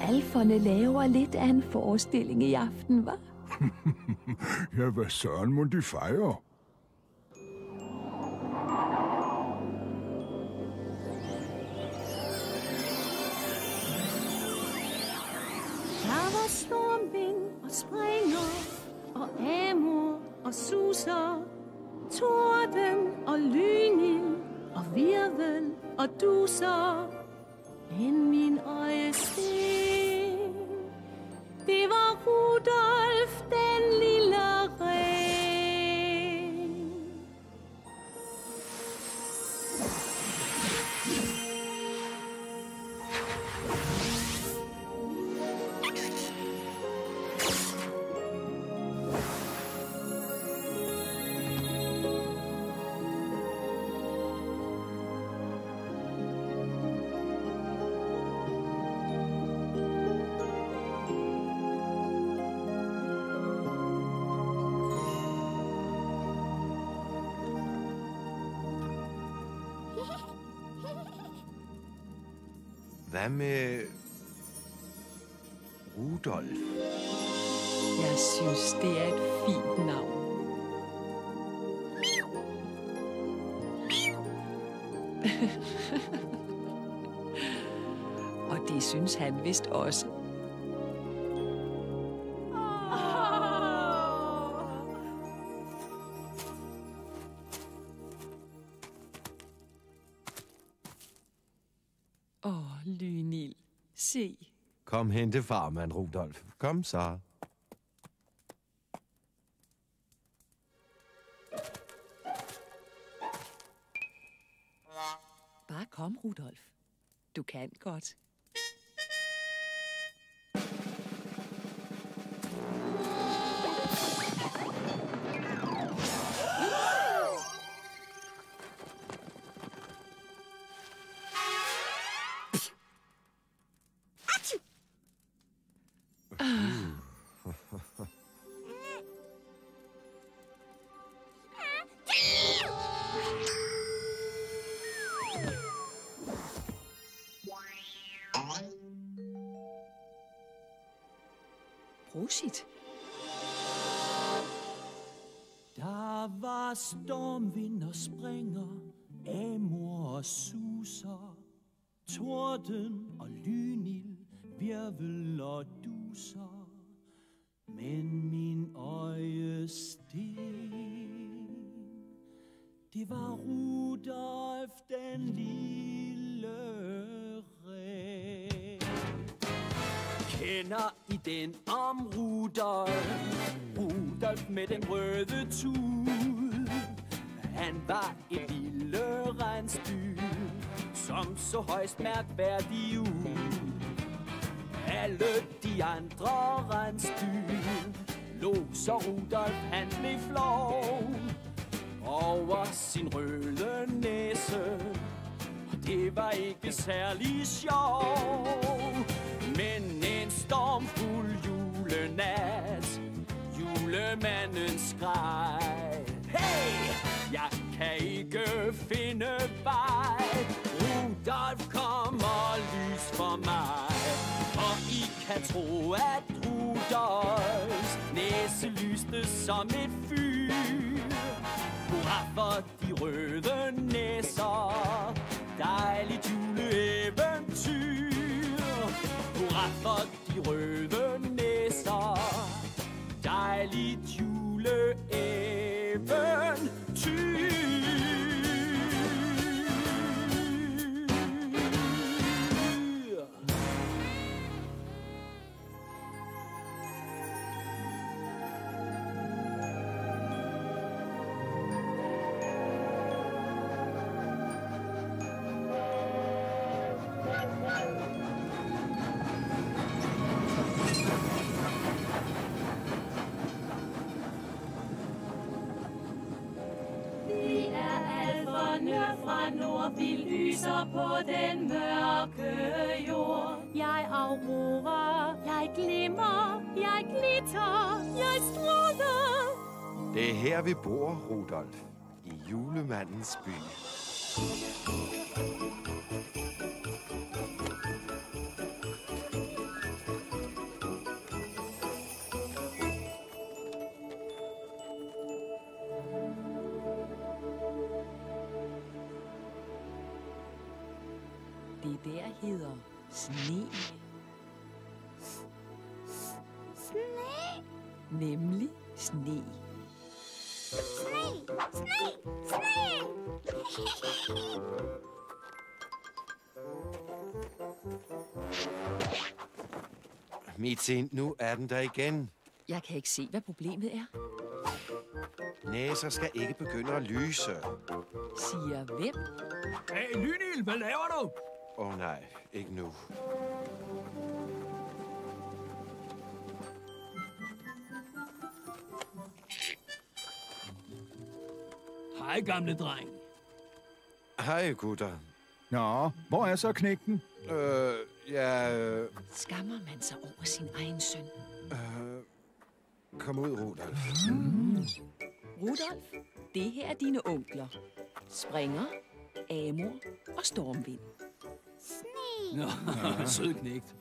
alferne laver lidt af en forestilling i aften, hva'? Ja, hvad søren må de fejre? Der var stormvind og springer, og amor og suser, torden og lynild og virvel og duser. Men min øjesten, det var Rudolf, den lille ren. Hvad med Rudolf? Jeg synes, det er et fint navn. Og det synes han vist også. Lynild, se. Kom hen til farmand, Rudolf. Kom så. Bare kom, Rudolf. Du kan godt. Prosit. Der var stormvind og springer, amor og suser, torden og lynild, virvel og duser. Men min øjesten, det var Rudolf, den lille ren. Kender I den om Rudolf? Rudolf med den røde tud. Han var et lille rensdyr, som så højst mærkværdig ud. Alle de andre rensdyr lå, så Rudolf han blev flov over sin røde næse, og det var ikke særlig sjovt. Men en stormfuld julenat, julemanden skreg: hey, jeg kan ikke finde vej. Rudolf, kom og lys for mig. Og I kan tro, at Rudolfs næse lyste som et fyr. Hurra for de røde næser, dejligt juleeventyr. Hurra for de røde næser, dejligt juleeventyr. Vi lyser på den mørke jord. Jeg Aurora, jeg glimmer, jeg glitter, jeg stråler. Det er her, vi bor, Rudolf. I julemandens by. der hedder sne. Sne! Nemlig sne. Sne! Sne! Sne! Mizzi, nu er den der igen. Jeg kan ikke se, hvad problemet er. Næser skal ikke begynde at lyse. Siger hvem? Hey, Lynil, hvad laver du? Åh nej, ikke nu. Hej, gamle dreng. Hej, gutter. Nå, hvor er så knægten? Skammer man sig over sin egen søn? Kom ud, Rudolf. Rudolf, det her er dine onkler. Springer, Amor og Stormvind. Nå, sød knægt.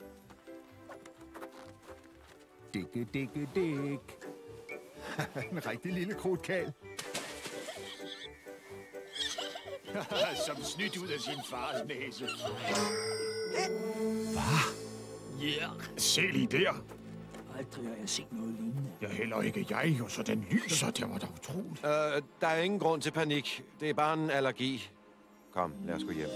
Dikke, dikke, dik. En rigtig lille krutkal. Som snydt ud af sin fars næse. Yeah. Se lige der. Aldrig har jeg set noget lignende. Jeg heller ikke jeg, og så den lyser, det var da utroligt. Der er ingen grund til panik. Det er bare en allergi. Kom, lad os gå hjem.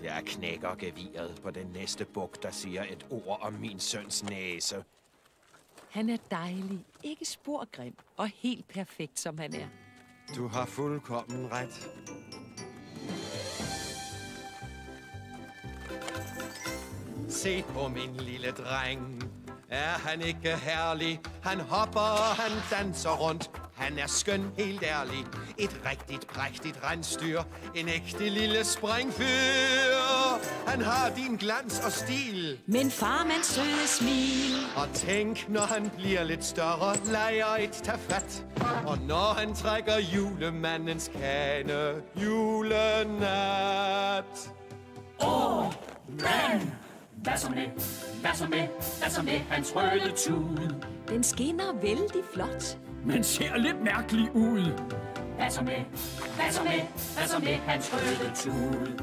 Jeg knækker geviret på den næste buk, der siger et ord om min søns næse. Han er dejlig, ikke spor grim og helt perfekt, som han er. Du har fuldkommen ret. Se på min lille dreng. Er han ikke herlig? Han hopper og han danser rundt. Han er skøn, helt ærlig. Et rigtigt, prægtigt rensdyr. En ægte lille springfyr. Han har din glans og stil. Men farmands søde smil. Og tænk, når han bliver lidt større, leger et tafat. Og når han trækker julemandens kane, julenat. Men! Hvad så med? Hvad så med? Hvad så med hans røde tud? Den skinner vældig flot. Men ser lidt mærkelig ud. Hvad så med? Hvad så med? Hvad så med hans røde tud?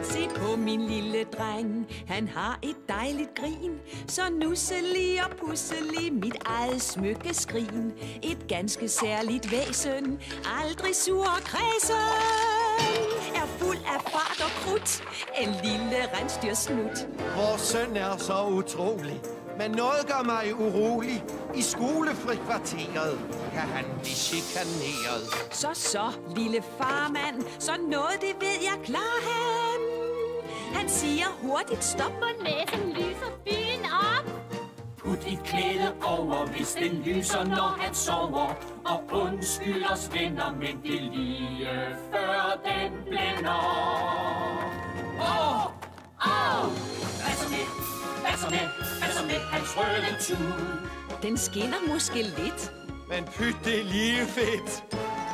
Se på min lille dreng, han har et dejligt grin. Så nusselig og pusselig, mit eget smykkeskrin. Et ganske særligt væsen, aldrig sur og kræsen. Er fuld af fart og krudt, en lille rensdyrsnut. Vores søn er så utrolig, men noget gør mig urolig. I skolefrikvarteret kan han blive chikaneret. Så, lille farmand, så noget det ved jeg klar han. Han siger hurtigt stop. På næsen lyser byen op. Put et klæde over, hvis den lyser, når han sover. Og undskyld os venner, men det er lige før den blænder. Hvad så med? Hvad så med? Hvad så med hans røde tud? Den skinner måske lidt. Men pyt, det er lige fedt.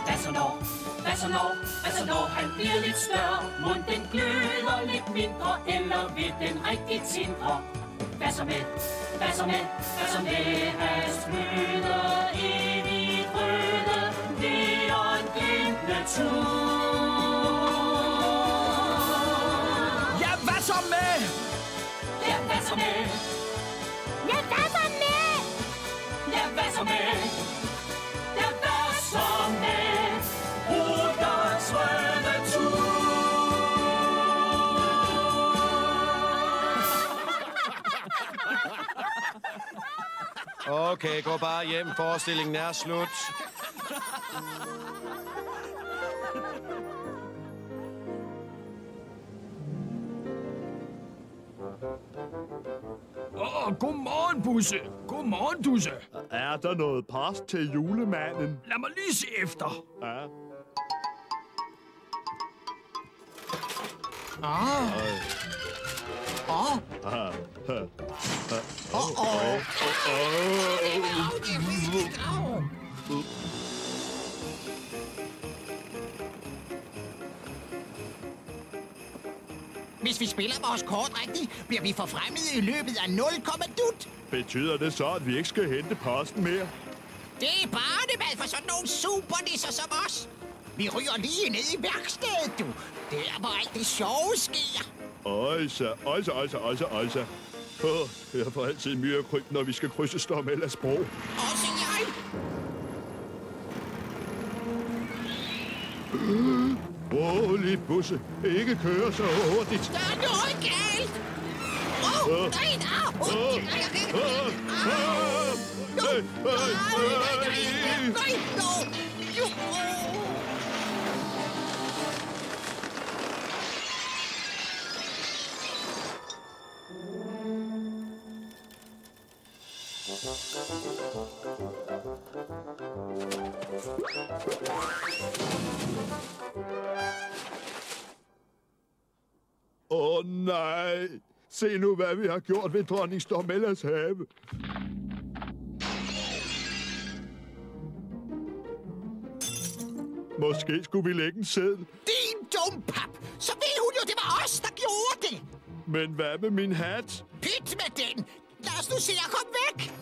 Hvad så når? Hvad så når? Hvad så når han bliver lidt større? Mund den gløder lidt mindre, eller vil den rigtig tindre? Hvad så med? Hvad så med? Hvad så med hans bløde, evigt røde, neonglimmende tud? Ja, hvad så med? Ja, hvad så med? Ja, hvad så med? Ja, hvad så med? Ja, hvad så med? Rudolfs røde tud. Okay, gå bare hjem. Forestillingen er slut. Godmorgen, Busse. Godmorgen, Dusse. Er der noget post til julemanden? Lad mig lige se efter. Ja. Hvis vi spiller vores kort rigtigt, bliver vi forfremmet i løbet af 0, dut. Betyder det så, at vi ikke skal hente posten mere? Det er barnemad for sådan nogle supernisser som os. Vi ryger lige ned i værkstedet, du. Der, hvor alt det sjove sker. Øjsa. Jeg får altid myrekryb, når vi skal krydse Stormellas bro. Også jeg. Rolig, Busse. Ikke køre så hurtigt. Der er noget galt. Åh nej! Se nu, hvad vi har gjort ved dronning Stormellas have. Måske skulle vi lægge en seddel. Din dumpap! Så ved hun jo, det var os, der gjorde det! Men hvad med min hat? Pyt med den! Lad os nu se at komme væk!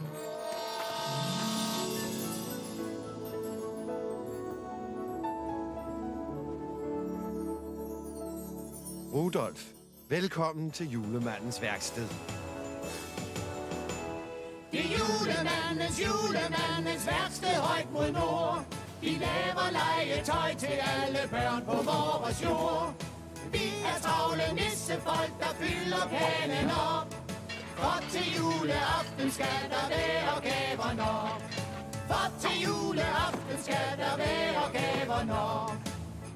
Rudolf, velkommen til julemandens værksted. Det er julemandens værksted højt mod nord. Vi laver legetøj til alle børn på vores jord. Vi er travle nissefolk, der fylder kanen op. For til juleaften skal der være gaver nok. For til juleaften skal der være gaver nok.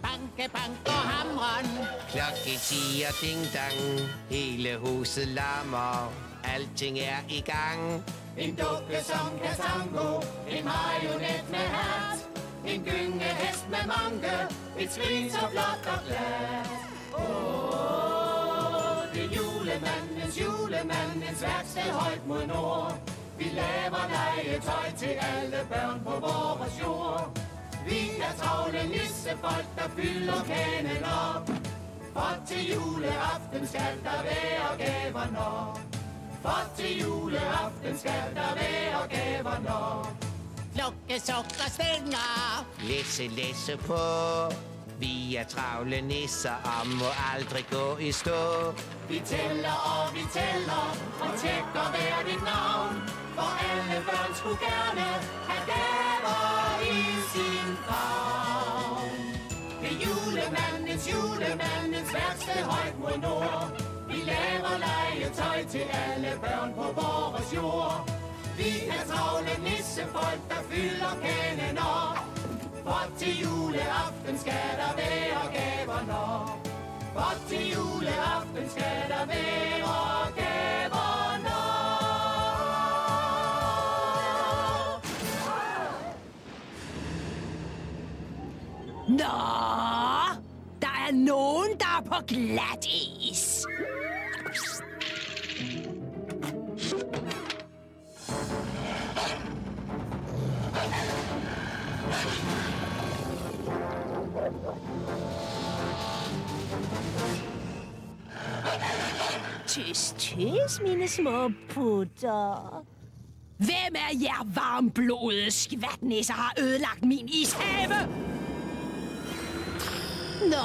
Banke, banke og hamren. Klokke siger ding-dang, hele huset larmer, alting er i gang. En dukke som kan tango, en marionet med hat, en gyngehest med manke, et svin så flot og glat. Det er julemandens værksted højt mod nord. Vi laver legetøj til alle børn på vores jord. Vi er travle nissefolk, der fylder kanen op. For til juleaften skal der være gaver nok. For til juleaften skal der være gaver nok. Klukke, sukker, stænger. Læsse på. Vi er travle nisser og må aldrig gå i stå. Vi tæller og tjekker hvert et navn. For alle børn skulle gerne have gaver i sin favn. Det er julemandens værksted højt mod nord. Vi laver legetøj til alle børn på vores jord. Vi er travle nissefolk, der fylder kanen op. For til juleaften skal der være gaver nok. For til juleaften skal der være gaver nok. Nå, der er nogen, der er på glat is. Tys, mine små putter. Hvem af jer varmblodede skvatnisser har ødelagt min ishave? Nå?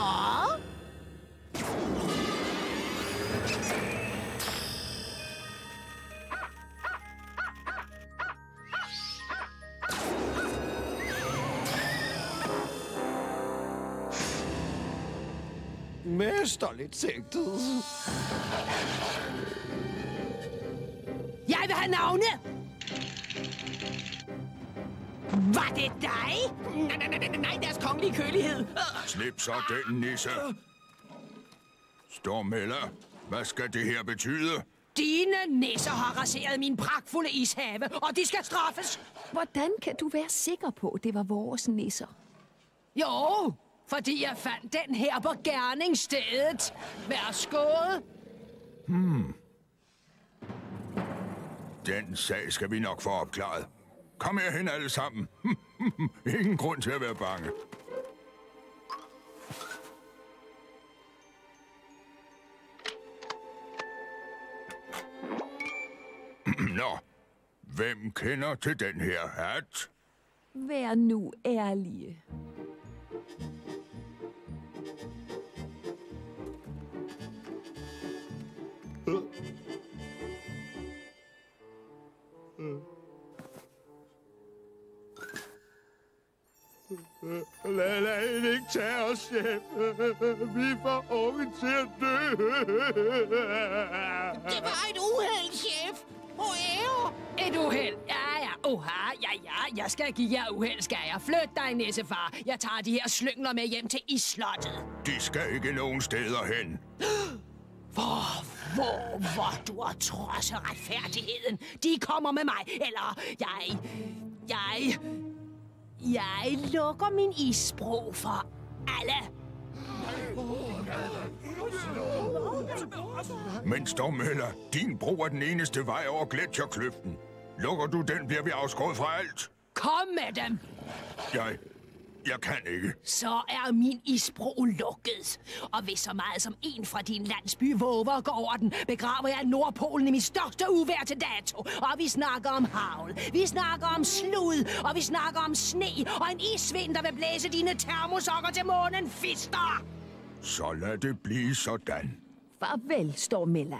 Mesterligt sigtet. Jeg vil have navne. Var det dig? Nej, deres kongelige kølighed. Slip så den nisse. Stormella, hvad skal det her betyde? Dine nisser har raseret min pragtfulde ishave, og de skal straffes. Hvordan kan du være sikker på, at det var vores nisser? Jo, fordi jeg fandt den her på gerningsstedet. Værsgo. Den sag skal vi nok få opklaret. Kom herhen alle sammen. Ingen grund til at være bange. Hvem kender til den her hat? Vær nu ærlige. Lad hende ikke tage os, chef. Vi er for unge til at dø. Det var et uheld, chef. Et uheld? Ja. Oha, ja. Jeg skal give jer uheld, skal jeg. Flyt dig, nissefar. Jeg tager de her slyngler med hjem til isslottet. De skal ikke nogen steder hen. Hvor du har trodset retfærdigheden. De kommer med mig, eller jeg lukker min isbro for alle. Men Stormella, din bro er den eneste vej over gletsjerkløften. Lukker du den, bliver vi afskåret fra alt. Kom med dem! Jeg kan ikke. Så er min isbro lukket. Og hvis så meget som en fra din landsby våger går over den, begraver jeg Nordpolen i mit største uvejr til dato. Og vi snakker om havl, vi snakker om slud, og vi snakker om sne, og en isvind, der vil blæse dine termosokker til månen fister. Så lad det blive sådan. Farvel, Stormella.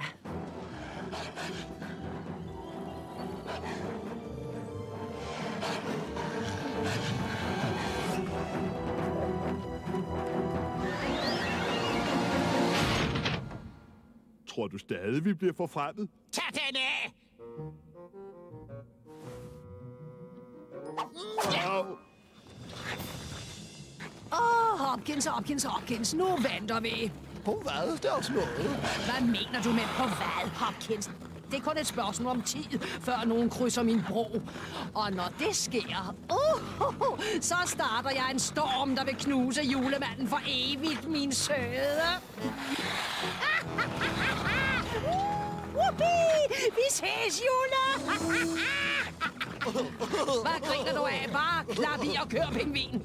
Tror du stadig, vi bliver forfremmet? Tag den af! Hopkins, nu venter vi. På hvad? Det er også noget. Hvad mener du med på hvad, Hopkins? Det er kun et spørgsmål om tid, før nogen krydser min bro. Og når det sker, så starter jeg en storm, der vil knuse julemanden for evigt, min søde. Vi ses, Jule! Hvad griner du af? Bare klap i og kør, pingvin.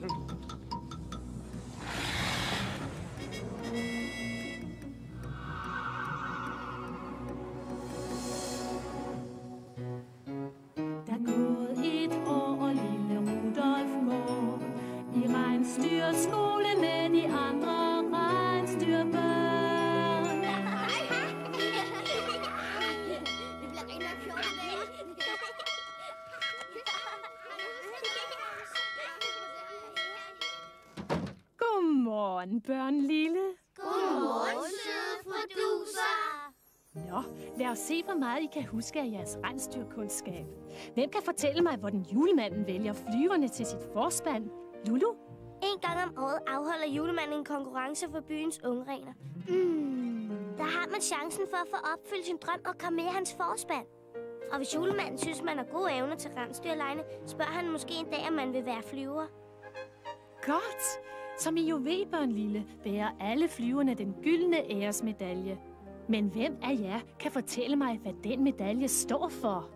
Der er gået et år, og lille Rudolf går i regnstyrskole med de andre regnstyrbørn. Godmorgen, børn lille. Godmorgen, søde producer. Nå, lad os se, hvor meget I kan huske af jeres regnstyrkundskab. Hvem kan fortælle mig, hvordan julemanden vælger flyverne til sit forspand? Lulu? En gang om året afholder julemanden en konkurrence for byens ungrener. Der har man chancen for at få opfyldt sin drøm og komme med i hans forspand. Og hvis julemanden synes, man har gode evner til rensdyrlejene, spørger han måske en dag, om man vil være flyver. Godt! Som I jo ved, børn lille, bærer alle flyverne den gyldne æresmedalje. Men hvem af jer kan fortælle mig, hvad den medalje står for?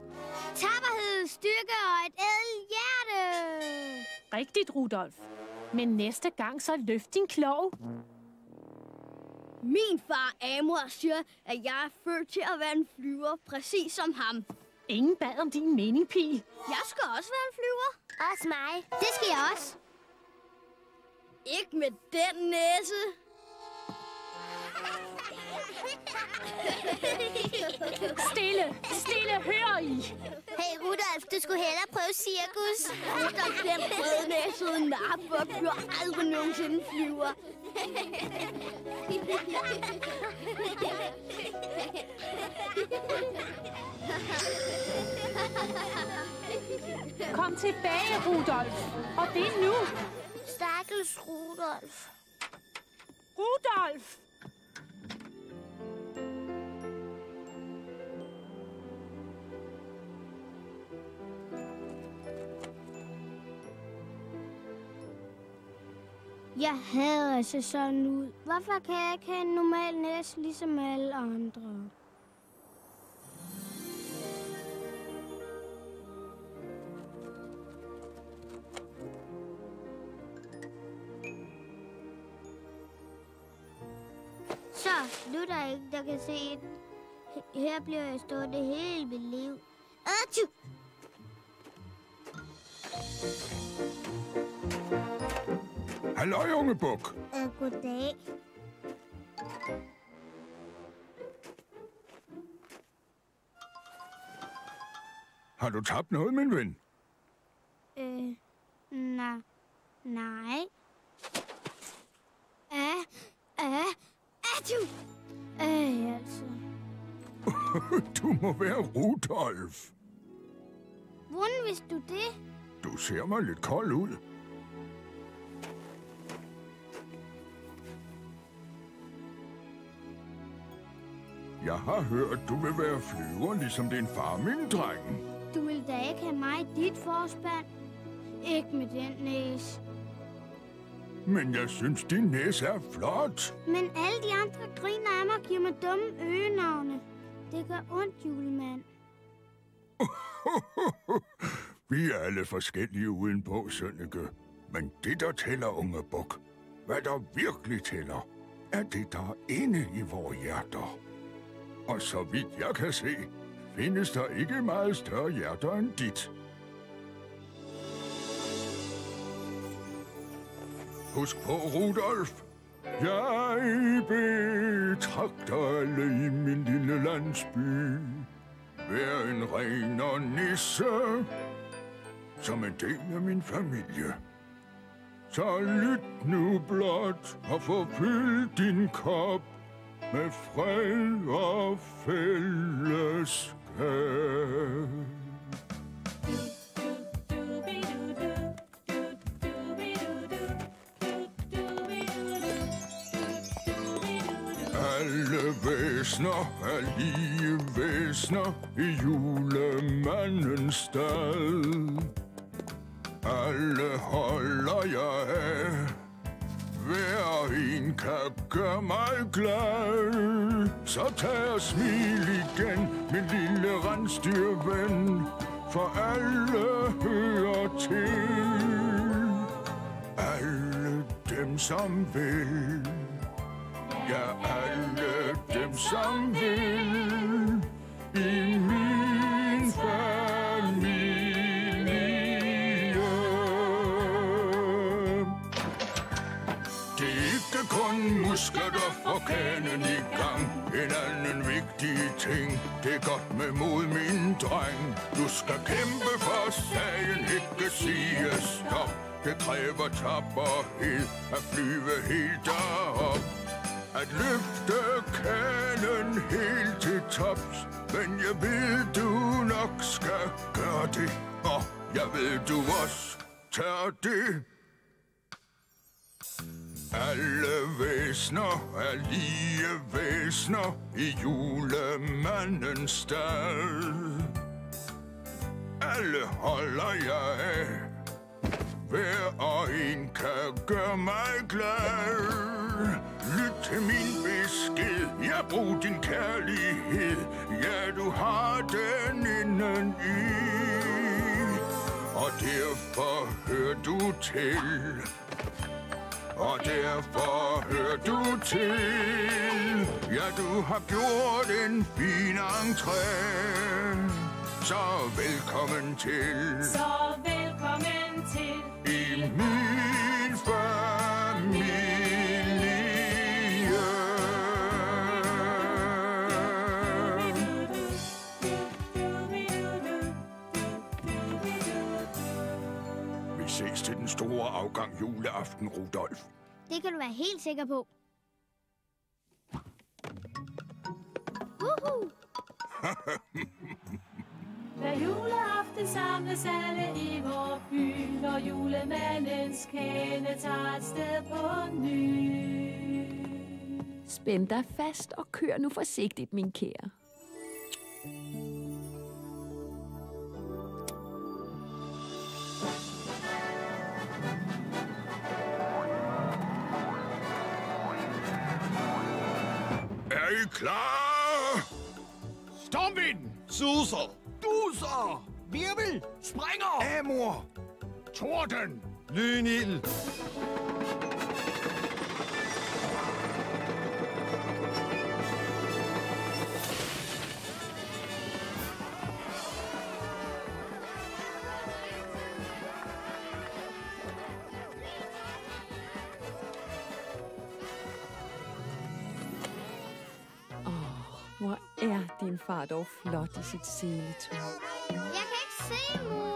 Tapperhed, styrke og et ædelt hjerte! Rigtigt, Rudolf. Men næste gang så løft din klov. Min far Amor siger, at jeg er født til at være en flyver, præcis som ham. Ingen bad om din mening, Pil. Jeg skal også være en flyver. Også mig. Det skal jeg også. Ikke med den næse. Stille, hører I? Hey Rudolf, du skulle hellere prøve cirkus. Rudolf, den rødnæsede narpok bliver aldrig nogensinde flyver. Kom tilbage, Rudolf. Og det er nu. Stakkels Rudolf. Rudolf! Jeg hader at se sådan ud. Hvorfor kan jeg ikke have en normal næse ligesom alle andre? Så, nu er der ikke, der kan se den. Her bliver jeg stående hele mit liv. Atju! Halløj, unge buk. Goddag. Har du tabt noget, min ven? Nej. Du! Altså. Du må være Rudolf. Hvordan vidste du det? Du ser mig lidt kold ud. Jeg har hørt, du vil være flyver, ligesom din far, min dreng. Du vil da ikke have mig i dit forspand. Ikke med den næse. Men jeg synes, din næse er flot. Men alle de andre griner af mig og giver mig dumme øgenavne. Det gør ondt, julemand. Vi er alle forskellige udenpå, Sønneke. Men det, der tæller, unge buk, hvad der virkelig tæller, er det, der er inde i vores hjerter. Og så vidt jeg kan se, findes der ikke meget større hjerter end dit. Husk på, Rudolf. Jeg betragter alle i min lille landsby. Hver en ren og nisse, som en del af min familie. Så lyt nu blot og forfyld din kop med fred og fællesskab. Alle væsner er lige væsner i julemandens stald. Alle holder jeg af. Hver en kan gøre mig glad. Så tag og smil igen, min lille rensdyrven, for alle hører til. Alle dem, som vil. Ja, alle dem, som vil. I min familie. Kun muskler, der får kanen i gang. En anden vigtig ting, det er godt med mod, min dreng. Du skal kæmpe for sagen, ikke sige stop. Det kræver tapperhed at flyve helt derop. At løfte kanen helt til tops. Men jeg ved, du nok skal gøre det. Og jeg ved, du også tager det. Alle væsner er lige væsner i julemandens stald. Alle holder jeg af. Hver og en kan gøre mig glad. Lyt til min besked. Jeg brug din kærlighed. Ja, du har den inden i. Og derfor hører du til. Og derfor hører du til. Ja, du har gjort en fin entré. Så velkommen til. Så velkommen til. I min familie. Vi ses til den store afgang juleaften, Rudolf. Det kan du være helt sikker på. Hver juleaften samles alle i vor by, når julemandens kane tager et sted på ny. Spænd dig fast og kør nu forsigtigt, min kære. Er I klar? Stormvind! Suser! Duser! Virvel! Springer! Amor! Torden! Lynild! stedfar dog flot i sit seletøj. Jeg kan ikke se, mor.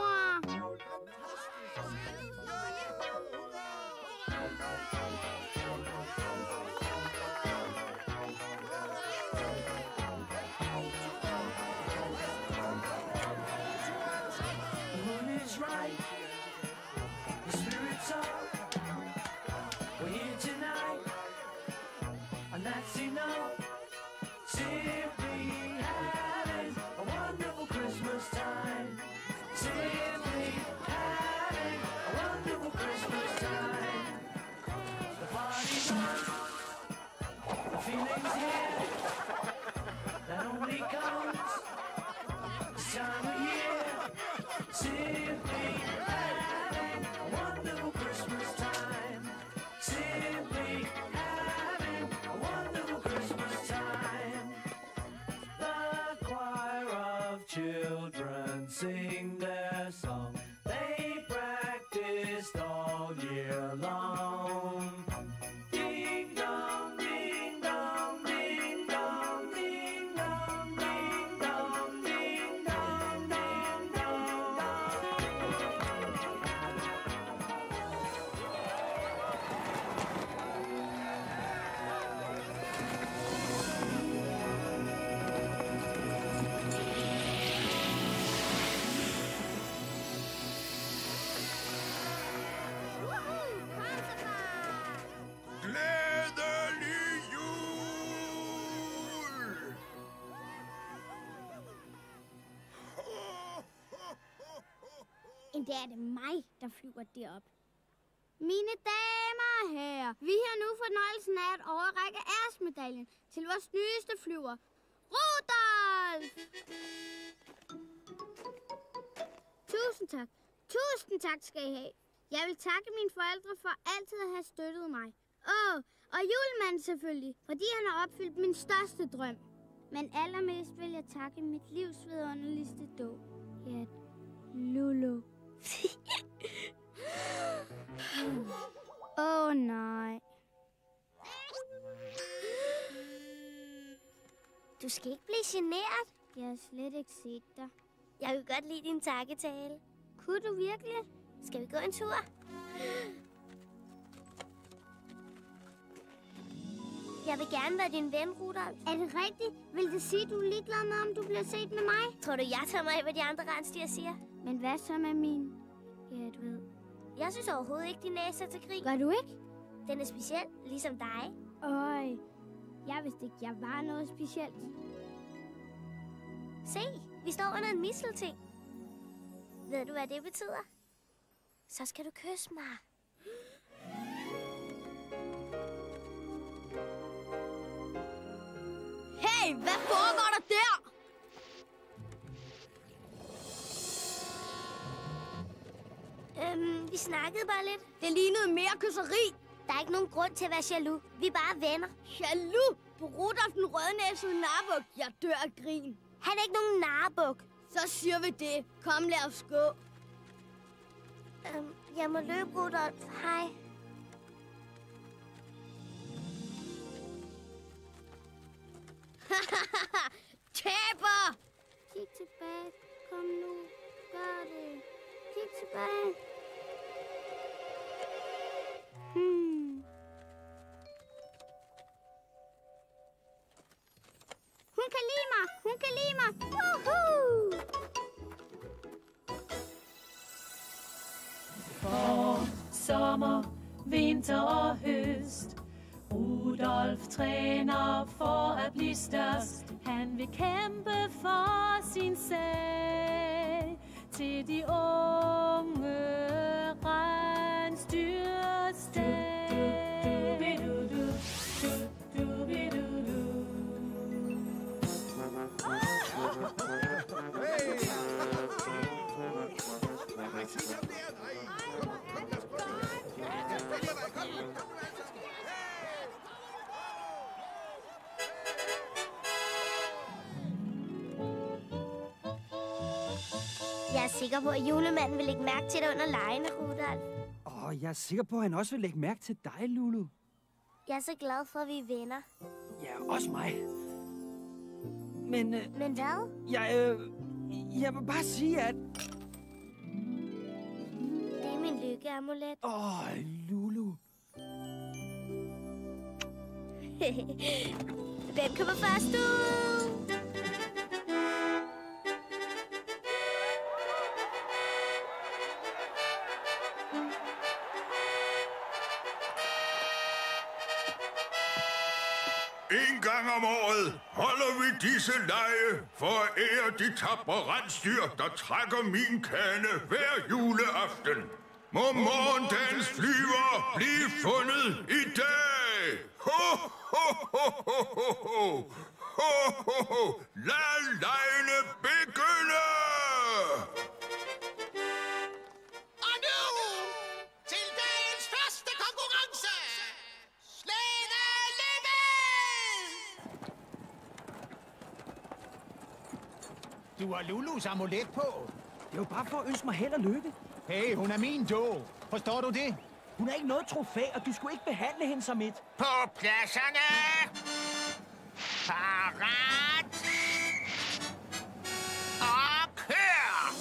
Children sing their song. They practiced all year long. Ding dong, ding dong, ding dong, ding dong, ding dong, ding dong, ding dong. Glædelig jul! Endda er det mig, der flyver derop. Mine damer og herrer, vi har nu fornøjelsen af at overrække æresmedaljen til vores nyeste flyver, Rudolf! Tusind tak. Tusind tak skal I have. Jeg vil takke mine forældre for altid at have støttet mig. Og julemanden selvfølgelig, fordi han har opfyldt min største drøm. Men allermest vil jeg takke mit livs vidunderligste dåb. Ja, Lulu. Nej. Du skal ikke blive generet. Jeg har slet ikke set dig. Jeg vil godt lide din takketale. Kunne du virkelig? Skal vi gå en tur? Jeg vil gerne være din ven, Rudolf. Er det rigtigt? Vil det sige, at du er ligeglad med, om du bliver set med mig? Tror du, jeg tager mig af, hvad de andre rensdyr siger? Men hvad så med min? Ja, du ved. Jeg synes overhovedet ikke, din næse er til grin. Gør du ikke? Den er speciel, ligesom dig. Øj, jeg vidste ikke, jeg var noget specielt. Se, vi står under en mistelting. Ved du, hvad det betyder? Så skal du kysse mig. Hey, hvad foregår der der? Vi snakkede bare lidt. Det lignede mere kysseri. Der er ikke nogen grund til at være jaloux. Vi er bare venner. Jaloux? På Rudolf den rødnæsede narbuk. Jeg dør af grin. Han er ikke nogen narbuk. Så siger vi det. Kom, lad os gå. Jeg må løbe, Rudolf. Hej. Taber! Kig tilbage. Kom nu. Gør det. Kig tilbage. Hun kan lide mig. Hun kan lide mig. Woohoo! For sommer, vinter og høst. Rudolf træner for at blive størst. Han vil kæmpe for sin sag til de unge rensdyrs dag. Jeg er sikker på, at julemanden vil lægge mærke til dig under legene, Rudolf. Jeg er sikker på, at han også vil lægge mærke til dig, Lulu. Jeg er så glad for, at vi er venner. Ja, også mig. Men hvad? Jeg vil bare sige, at... Det er min lykkeamulet. Lulu. Hvem kommer først ud? En gang om året holder vi disse lege for at ære de tapre rensdyr, der trækker min kande hver juleaften. Må morgendagens flyver blive fundet i dag! Ho, ho, ho, ho, ho, ho! Ho, ho, ho! Lad legene begynde! Og nu til dagens første konkurrence! Slædeløbet! Du har Lulus amulet på. Det er jo bare for at ønske mig held og lykke. Hey, hun er min dog. Forstår du det? Hun er ikke noget trofæ, og du skulle ikke behandle hende som et. På pladserne! Parat! Og kør!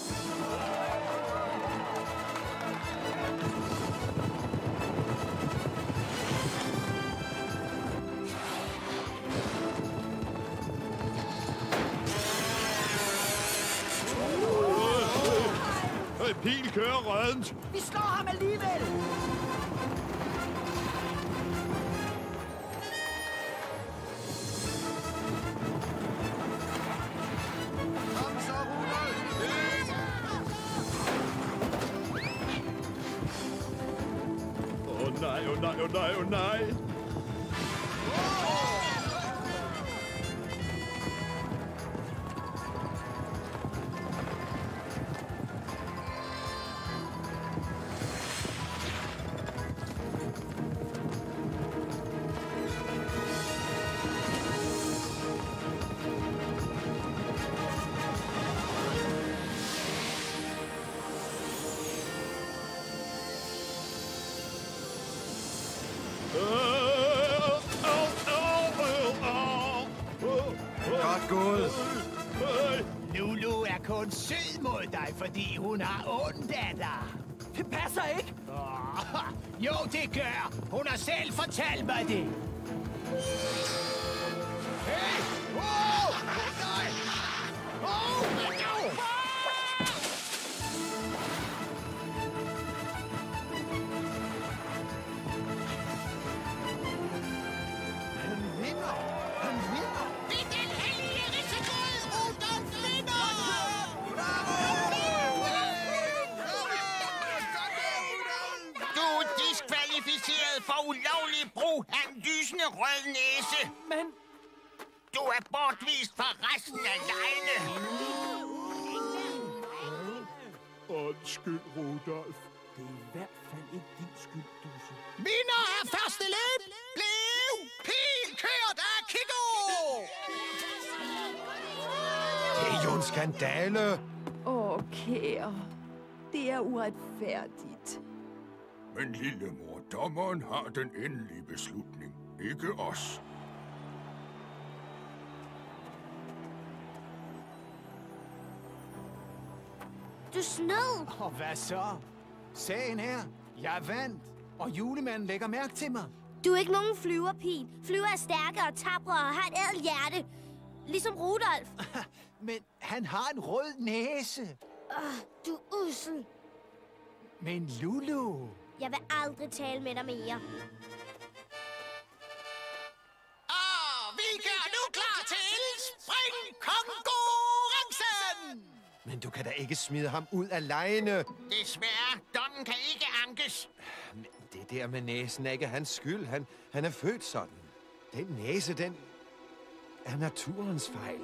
Pil kører rødent. Vi slår ham alligevel! Kom så, Rudolf! Åh nej, åh nej, åh nej, åh nej. Godt gået. Lulu er kun sød mod dig, fordi hun har ondt af dig. Det passer ikke. Jo, det gør. Hun har selv fortalt mig det. Hey! Oh! Nej! Oh! No! Han vinder! Det er den hellige risengrød! Rudolf vinder! Du er diskvalificeret for ulovlig brug af en lysende rød næse. Men... Du er bortvist fra resten af legene. Undskyld, Rudolf. Det er i hvert fald ikke din skyld, Dusse. Vinder af første løb blev Pil kørt af Kiko! Det er jo en skandale. Kære. Det er uretfærdigt. Men lillemor, dommeren har den endelige beslutning. Ikke os. Du snød! Og hvad så? Sagen er, jeg vandt, og julemanden lægger mærke til mig. Du er ikke nogen flyverpil. Flyver er stærke og tabre og har et ædelt hjerte. Ligesom Rudolf. Men han har en rød næse. Du er ussel. Men Lulu... Jeg vil aldrig tale med dig mere. Vi gør nu klar til springkonkurrencen! Men du kan da ikke smide ham ud af legene. Desværre, dommen kan ikke ankes. Men det der med næsen er ikke hans skyld. Han er født sådan. Den næse, den er naturens fejl.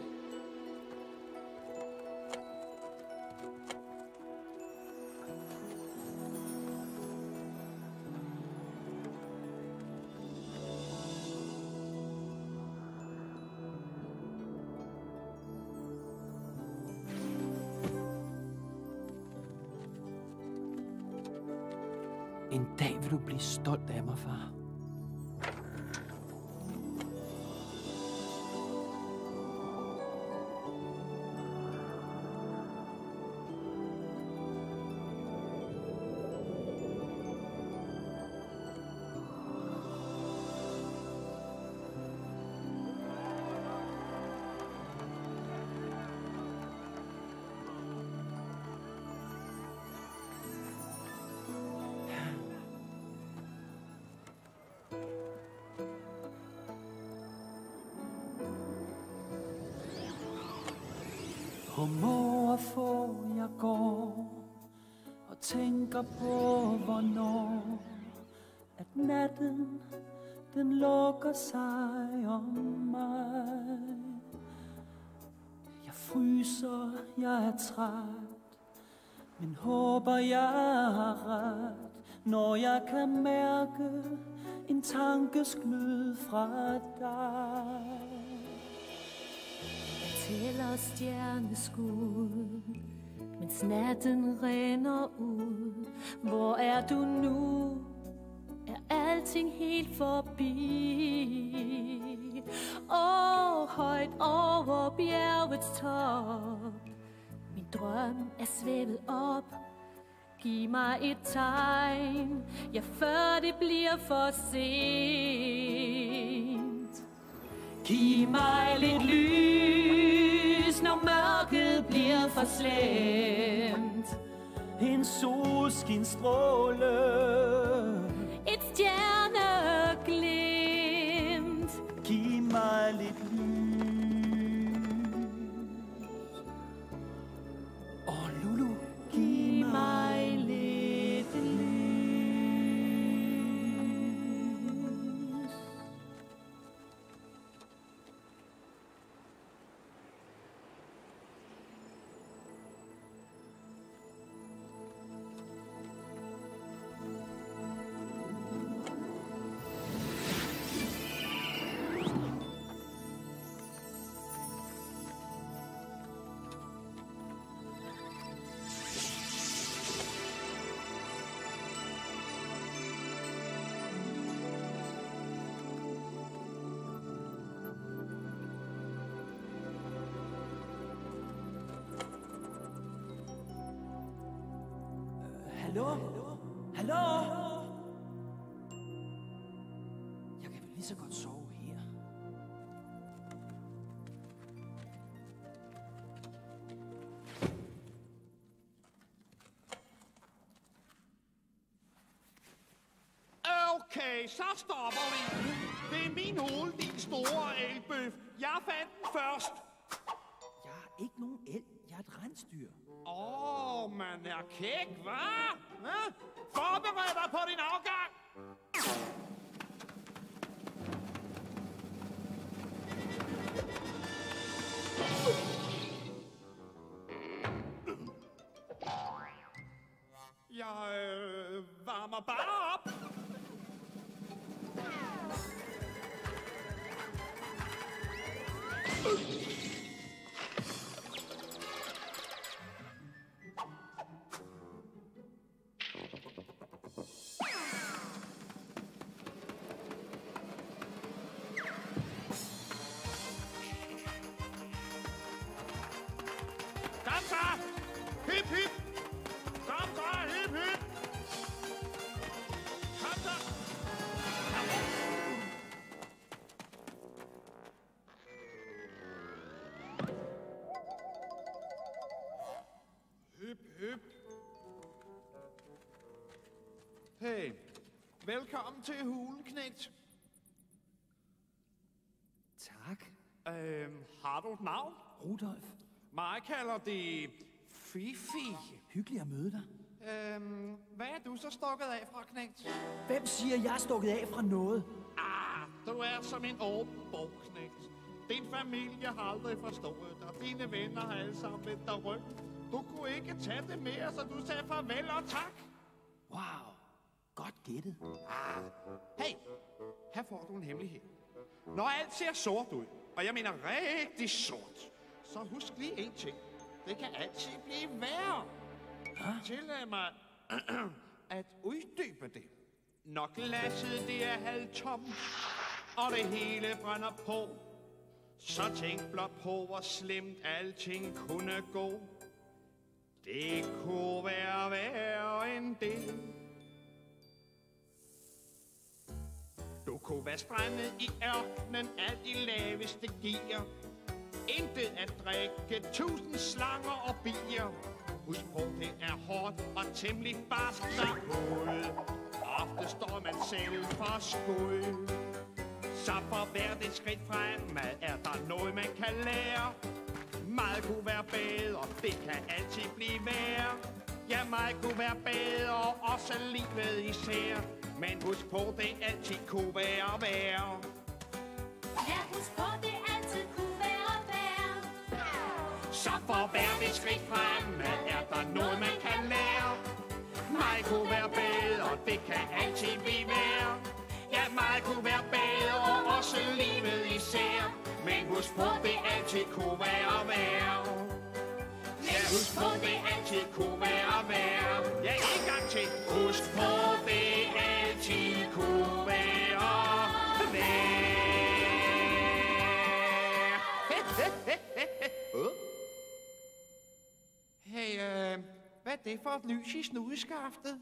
En dag vil du blive stolt af mig, far. På må og få jeg går og tænker på, hvornår at natten, den lukker sig om mig. Jeg fryser, jeg er træt, men håber jeg har ret, når jeg kan mærke en tankes glød fra dig. Jeg tæller stjerneskud, mens natten rinder ud. Hvor er du nu? Er alting helt forbi? Højt over bjergets top, min drøm er svævet op. Giv mig et tegn, ja, før det bliver for sent. Giv mig lidt lys, når mørket bliver for slemt. En solskinstråle, et stjerneglimt. Giv mig lidt lys. Lulu, giv mig lidt lys. Hallo? Hallo? Jeg kan vel lige så godt sove her. Okay, så stopper vi. Det er min hoved, din store elbøf. Jeg fandt den først. Jeg er ikke nogen el. Jeg er et rensdyr. Man er kæk, hva'? Forbered dig på din afgang. Jeg varmer bare op. Kom så! Hip, hip! Kom så, hip, hip! Kom så! Hip, hip! Hey, velkommen til Huleknægt. Tak. Har du et navn? Rudolf. Mig kalder det Fifi. Hyggelig at møde dig. Hvad er du så stukket af fra, knægt? Hvem siger, jeg er stukket af fra noget? Du er som en årbogknægt. Din familie har aldrig forstået dig. Dine venner har alle sammen vendt dig ryggen. Du kunne ikke tage det mere, så du sagde farvel og tak. Wow. Godt gættet. Hey, her får du en hemmelighed. Når alt ser sort ud, og jeg mener rigtig sort, så husk lige en ting. Det kan altid blive værre. Tillad mig at uddybe det. Når glasset det er halvtomt, og det hele brænder på, så tænk blot på, hvor slemt alting kunne gå. Det kunne være værre end det. Du kunne være strandet i ørkenen, alt i laveste gear. Intet at drikke, 1000 slanger og bier. Husk på, det er hårdt og temmelig barsk derud. Ofte står man selv for skud. Så for hvert et skridt fremad er der noget, man kan lære. Meget kunne være bedre, det kan altid blive værre. Ja, meget kunne være bedre, også livet især. Men husk på, det altid kunne være værre. Ja, husk på, det altid kunne være værre. Så for hvert et skridt fremme er der noget, man kan lære. Meget kunne være bedre, det kan altid blive værre. Ja, meget kunne være bedre, også livet især. Men husk på, det altid kunne være værre. Ja, husk på, det altid kunne være værre. Ja, en gang til. Husk på, det altid kunne være værre. Hey, hvad er det for et lys i snudeskaftet?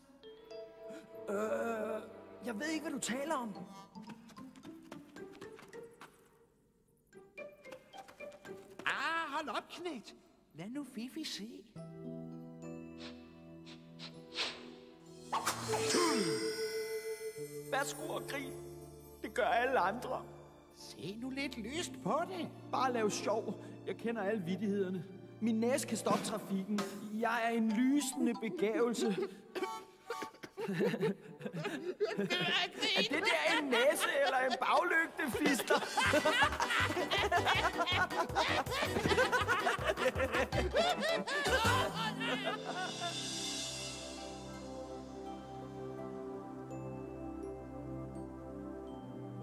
Jeg ved ikke, hvad du taler om. Hold op, knægt. Lad nu Fifi se. Værsgo og grib. Det gør alle andre. Se nu lidt lyst på det. Bare lav sjov. Jeg kender alle vittighederne. Min næse kan stoppe trafikken. Jeg er en lysende begævelse. Er det der en næse eller en baglygtefister?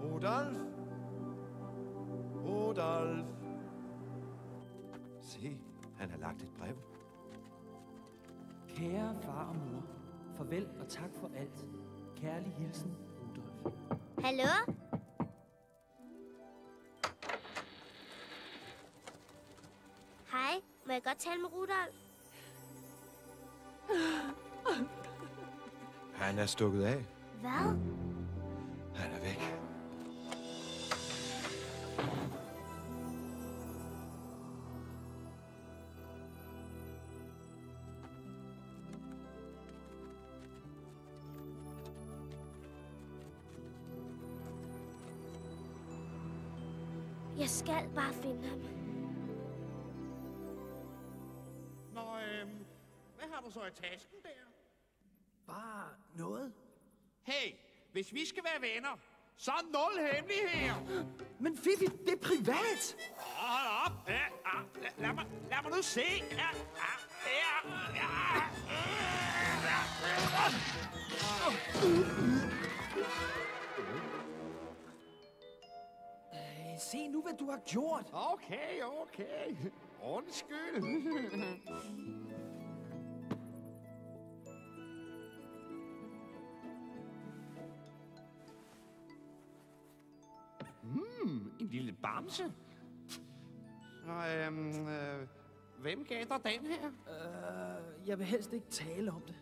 Rudolf? Rudolf? Se, han har lagt et brev. Kære far og mor, farvel og tak for alt. Kærlig hilsen, Rudolf. Hallo? Hej, må jeg godt tale med Rudolf? Han er stukket af. Hvad? Han er væk. Jeg skal bare finde ham. Nå, hvad har du så i tasken der? Bare noget. Hey, hvis vi skal være venner, så er 0 hemmeligheder. Men Fifi, det er privat. Hold op. Ja, lad mig nu se. Se nu, hvad du har gjort. Okay. Undskyld. En lille bamse. Så, hvem gav dig den her? Jeg vil helst ikke tale om det.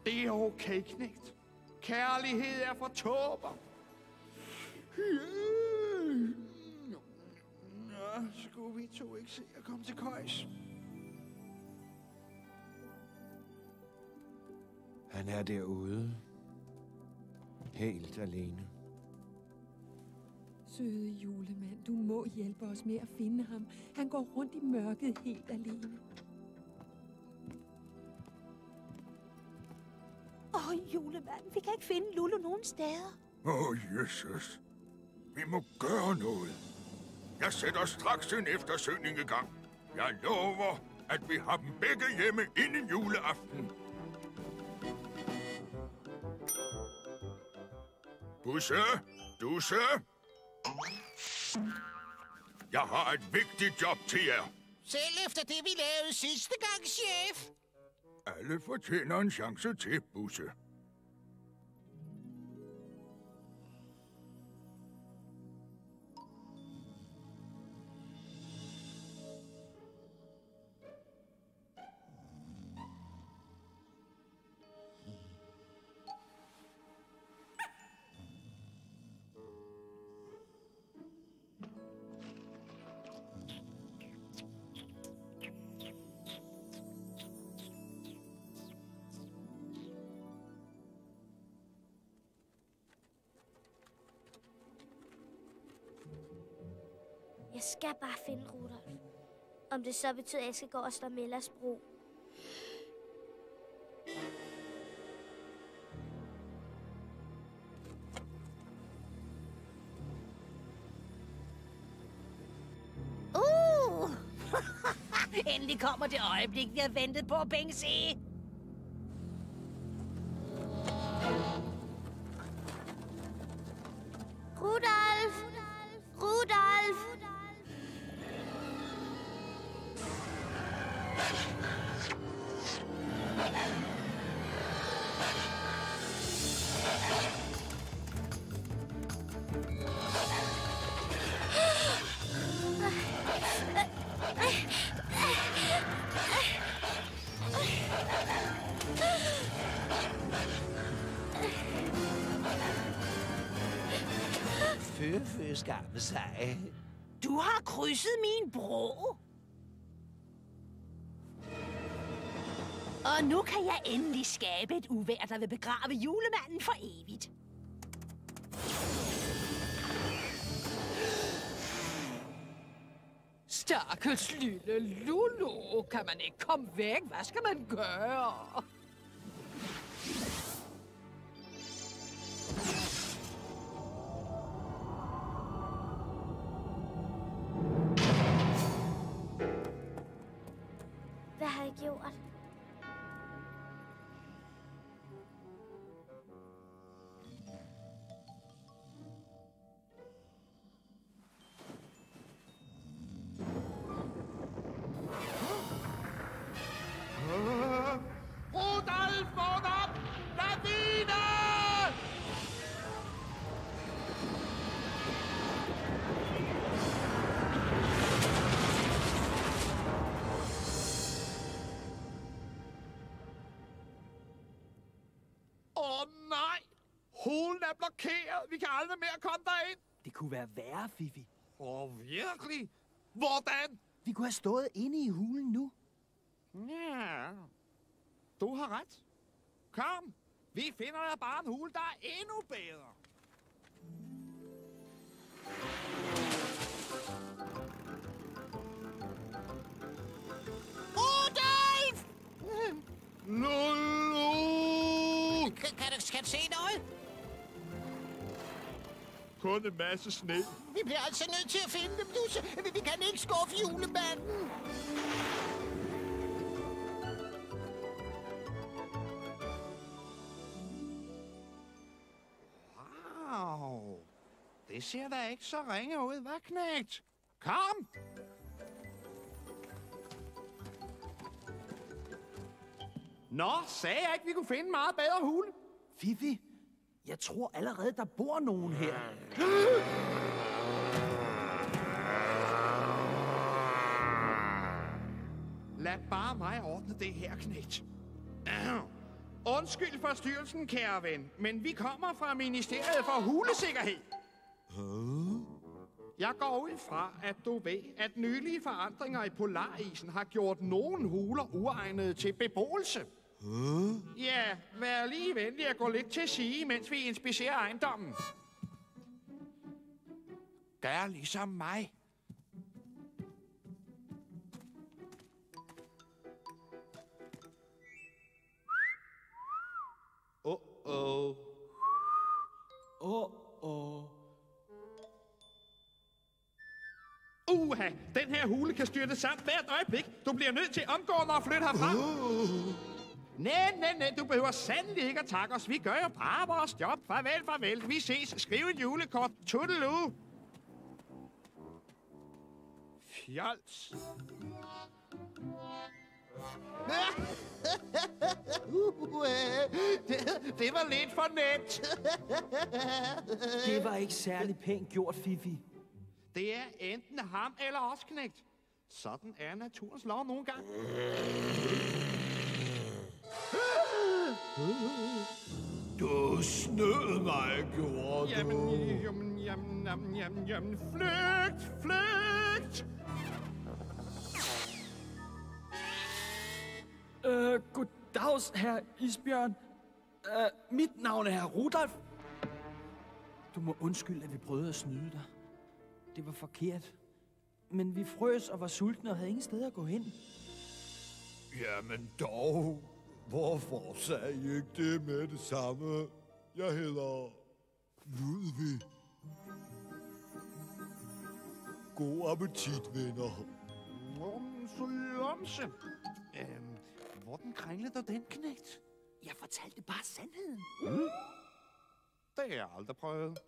Det er okay, knægt. Kærlighed er for tåber. Skulle vi to ikke se at komme til køjs? Han er derude. Helt alene. Søde julemand, du må hjælpe os med at finde ham. Han går rundt i mørket helt alene. Julemand, vi kan ikke finde Lulu nogen steder. Jesus. Vi må gøre noget. Jeg sætter straks en eftersøgning i gang. Jeg lover, at vi har dem begge hjemme inden juleaften. Busse? Dusse? Jeg har et vigtigt job til jer. Selv efter det, vi lavede sidste gang, chef. Alle fortjener en chance til, Busse. Jeg skal bare finde Rudolf. Om det så betyder, at jeg skal gå og slå Mellas bro. Endelig kommer det øjeblik, vi har ventet på, Bengsi. Rudolf! Rudolf! Fø skamme sig. Du har krydset min bro. Og nu kan jeg endelig skabe et uvejr, der vil begrave julemanden for evigt. Stakkels lille Lulu. Kan man ikke komme væk? Hvad skal man gøre? Hvad har jeg gjort? Rudolf, vågn op! Lavine! Nej! Hulen er blokeret. Vi kan aldrig mere komme derind. Det kunne være værre, Fifi. Virkelig? Hvordan? Vi kunne have stået inde i hulen nu. Ja, du har ret. Kom, vi finder dig bare en hule, der er endnu bedre. Rudolf! Lulu! Kan du se noget? Kun en masse sne. Vi bliver altså nødt til at finde dem, Lusse. Vi kan ikke skuffe julemanden. Wow, det ser da ikke så ringe ud, hva' knægt? Kom! Nå, sagde jeg ikke, vi kunne finde en meget bedre hule? Fifi, jeg tror allerede, der bor nogen her. Lad bare mig ordne det her, knægt. Undskyld forstyrrelsen, kære ven, men vi kommer fra Ministeriet for Hulesikkerhed. Jeg går ud fra, at du ved, at nylige forandringer i polarisen har gjort nogle huler uegnede til beboelse. Ja, vær lige venlig at gå lidt til sige, mens vi inspicerer ejendommen. Gør ligesom mig. Uha, den her hule kan styrte sammen hvert øjeblik. Du bliver nødt til omgående at flytte herfra. Nej, du behøver sandelig ikke at takke os. Vi gør jo bare vores job. Farvel. Vi ses. Skriv et julekort. Toodaloo. Fjols. Det var lidt for nemt. Det var ikke særlig pænt gjort, Fifi. Det er enten ham eller os, knægt. Sådan er naturens lov nogle gange. Du snød mig, gjorde du. Jamen, flygt! Goddags, herr Isbjørn. Mit navn er herr Rudolf. Du må undskylde, at vi prøvede at snyde dig. Det var forkert. Men vi frøs og var sultne og havde ingen steder at gå hen. Jamen dog, hvorfor sagde I ikke det med det samme? Jeg hedder Ludvig. God appetit, venner. Slumse. Hvordan kringlede du den, knægt? Jeg fortalte bare sandheden. Det har jeg aldrig prøvet.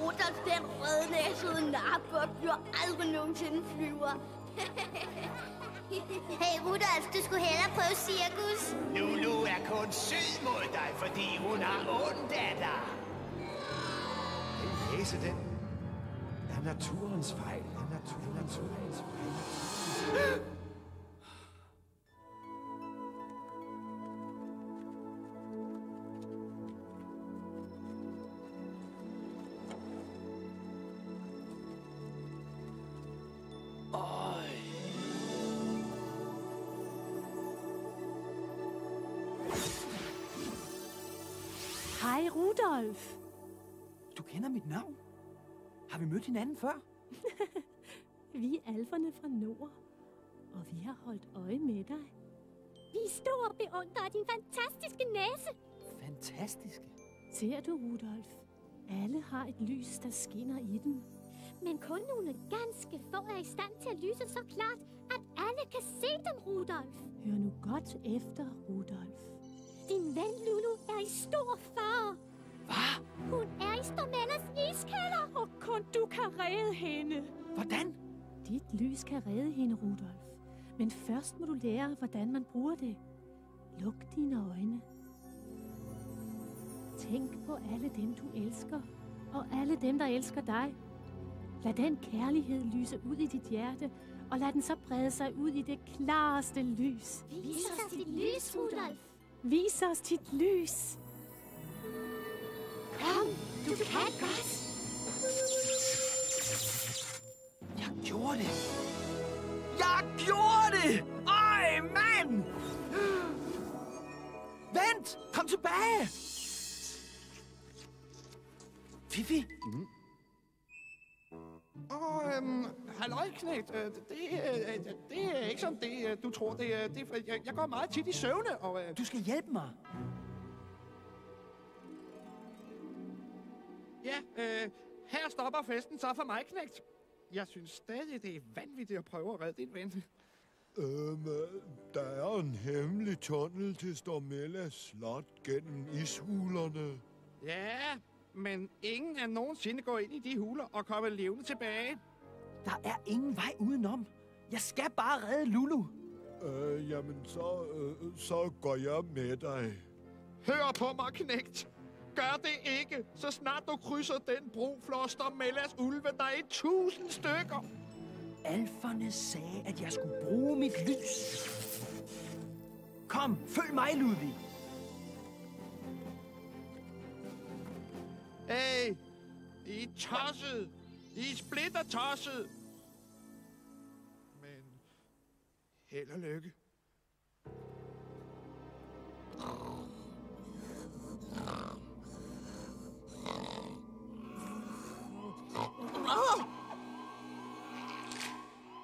Rudolf, den rødnæsede narkop, bliver aldrig nogensinde flyver. Hey Rudolf, du skulle hellere prøve cirkus. Lulu er kun sød mod dig, fordi hun har ondt af dig. Den næse, den er naturens fejl. Naturens fejl. Hej, Rudolf. Du kender mit navn. Har vi mødt hinanden før? Vi er alferne fra nord, og vi har holdt øje med dig. Vi er store beundrere af din fantastiske næse. Fantastiske. Ser du, Rudolf? Alle har et lys, der skinner i den. Men kun nogle ganske få er i stand til at lyse så klart, at alle kan se dem, Rudolf. Hør nu godt efter, Rudolf. Din ven Lulu er i stor fare. Hvad? Hun er i Stormellas iskælder. Og kun du kan redde hende. Hvordan? Dit lys kan redde hende, Rudolf. Men først må du lære, hvordan man bruger det. Luk dine øjne. Tænk på alle dem, du elsker. Og alle dem, der elsker dig. Lad den kærlighed lyse ud i dit hjerte. Og lad den så brede sig ud i det klareste lys. Vis os dit lys, Rudolf. Vis os dit lys. Kom, du kan godt. Jeg gjorde det. Jeg gjorde det! Ej, mand! Vent! Kom tilbage! Fifi? Halløj, knægt. Det er ikke som det, du tror. Jeg går meget tit i søvne, og... Du skal hjælpe mig. Ja, her stopper festen så for mig, knægt. Jeg synes stadig, det er vanvittigt at prøve at redde din ven. Der er en hemmelig tunnel til Stormellas slot gennem ishulerne. Ja, men ingen er nogensinde gået ind i de huler og kommet levende tilbage. Der er ingen vej udenom. Jeg skal bare redde Lulu. Jamen, så går jeg med dig. Hør på mig, knægt. Gør det ikke, så snart du krydser den bro, flår Stormellas ulve dig i 1000 stykker. Alferne sagde, at jeg skulle bruge mit lys. Kom, følg mig, Ludvig. Hey, I er tosset. I er splitter tosset. Men held og lykke.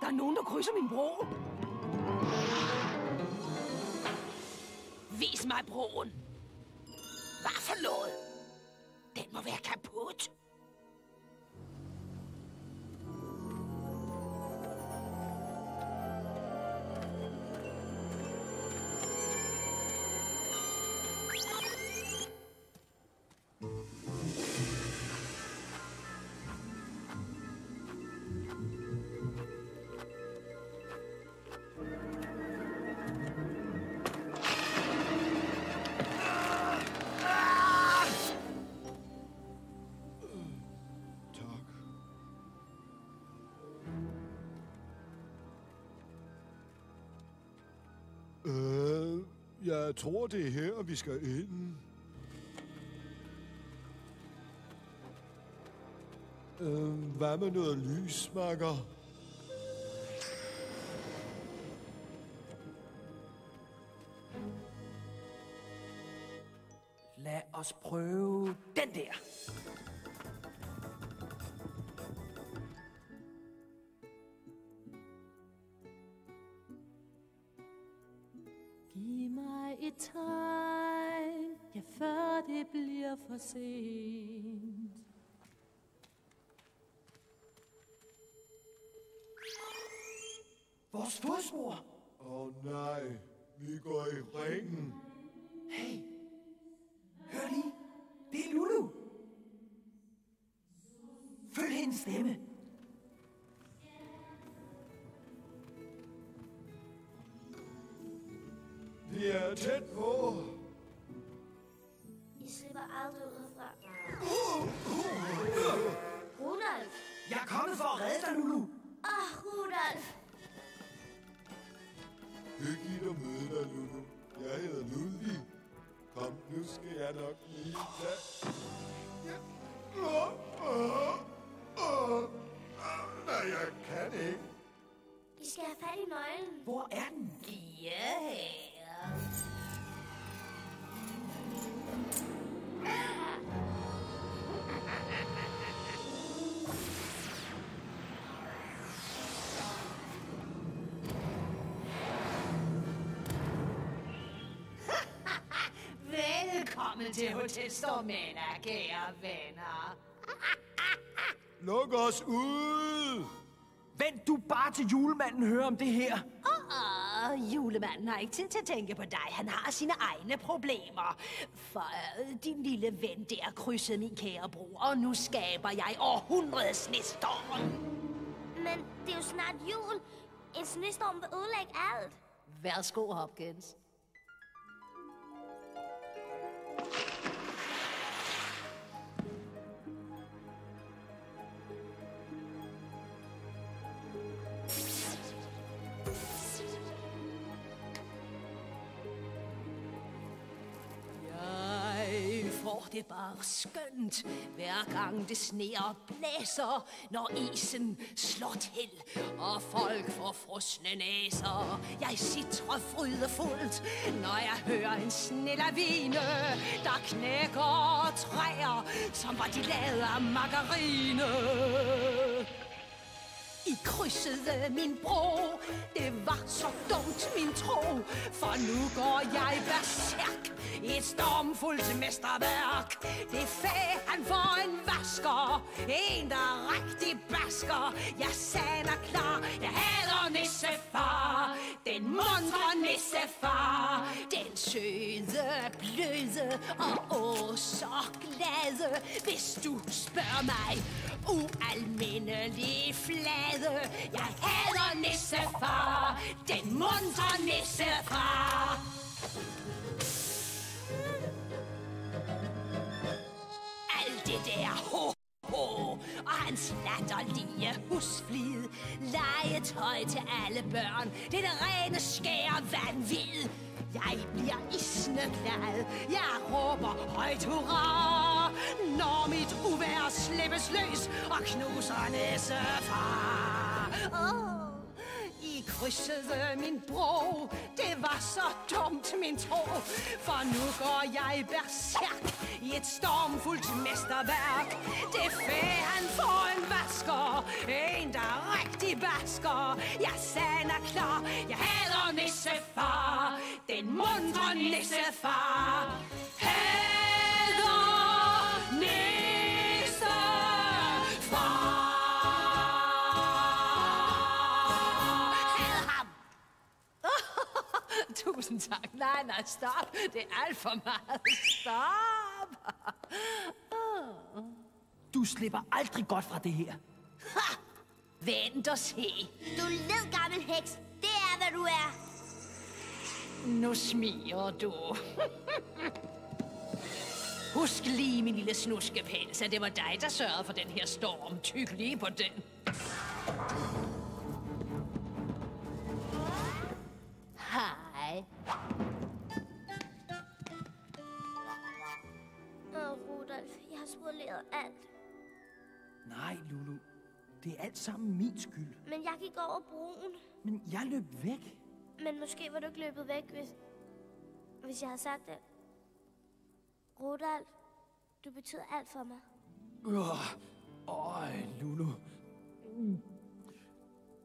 Der er nogen, der krydser min bro. Vis mig broen. Hvad for noget? Den må være kaput. Jeg tror, det er her, vi skal ind. Hvad med noget lys, makker? Lad os prøve den der. Giv mig et tegn, ja, før det bliver for sent. Vores fodspor. Nej, vi går i ringen. Hey, hør lige. Det er Lulu. Følg hendes stemme. Vi er tæt på. I slipper aldrig ud herfra. Rudolf! Jeg er kommet for at redde dig, Lulu. Rudolf! Hyggeligt at møde dig, Lulu. Jeg hedder Ludvig. Kom, nu skal jeg nok lige tage... Nej, jeg kan ikke. I skal have fat i nøglen. Hvor er den? Ja, her. Velkommen til Hotel Stormena, kære venner. Luk os ud! Vent du bare til julemanden hører om det her. Julemanden har ikke tid til at tænke på dig. Han har sine egne problemer. For din lille ven der krydsede min kære bror, og nu skaber jeg århundredets snestorm. Men det er jo snart jul. En snestorm vil ødelægge alt. Værsgo, Hopkins. Det er bare skønt, hver gang det sneer og blæser, når isen slår til, og folk får frosne næser. Jeg sitrer frydefuldt, når jeg hører en snelavine, der knækker træer, som var de lavet af margarine. I krydsede min bro, det var så dumt min tro, for nu går jeg berserk i et stormfuldt mesterværk. Det fag han får en vasker, en der rigtig basker. Jeg sander klar, jeg hader nissefar, den muntre nissefar, den søde, bløde og så glade, hvis du spørger mig. Ualmindelig flade. Jeg hader nissefar, den muntre nissefar. Alt det der ho-ho og hans latterlige husflid, legetøj til alle børn, det er det rene skære vanvid. Jeg bliver isende glad, jeg råber højt hurra, når mit uvejr slippes løs og knuser nissefar. I krydsede min bro, det var så dumt min tro, for nu går jeg berserk i et stormfuldt mesterværk. Det fag han får en vasker, en der rigtig basker. Jeg sander klar, jeg hader nissefar, den muntre nissefar. Hader nissefar. Tusind tak. Nej, stop. Det er alt for meget. Stop. Du slipper aldrig godt fra det her. Ha! Vent og se. Du led gammel heks. Det er, hvad du er. Nu smiger du. Husk lige, min lille snuskepels, at det var dig, der sørgede for den her storm. Tyk lige på den. Hej. Rudolf, jeg har spoleret alt. Nej, Lulu. Det er alt sammen min skyld. Men jeg gik over broen. Men jeg løb væk. Men måske var du ikke løbet væk, hvis jeg havde sagt det. Rudolf, du betyder alt for mig. Lulu.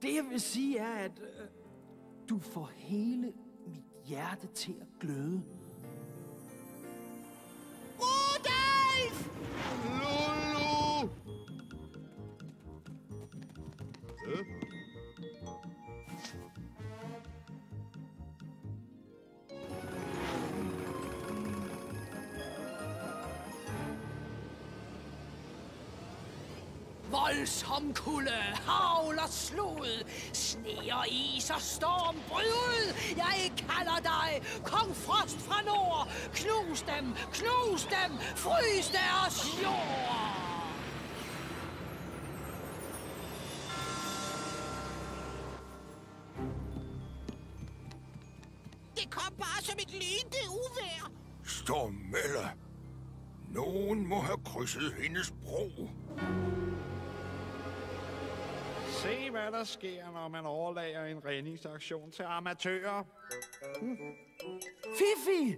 Det jeg vil sige er, at du får hele mit hjerte til at gløde. Rudolf! Lulu! Voldsom kulde, havl og slud, sne og is og storm, bryd ud! Jeg kalder dig, kong Frost fra nord! Knus dem, frys deres jord! Det kom bare som et lyn, det uvejr. Stormella. Nogen må have krydset hendes bro. Se, hvad der sker, når man overlager en redningsaktion til amatører. Fifi!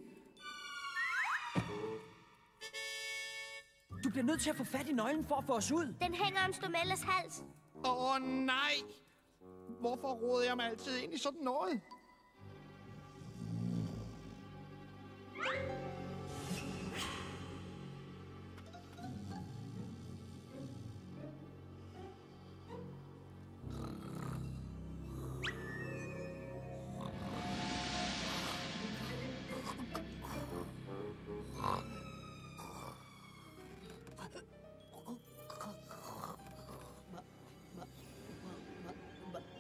Du bliver nødt til at få fat i nøglen for at få os ud. Den hænger om Stormellas hals. Nej! Hvorfor roder jeg mig altid ind i sådan noget?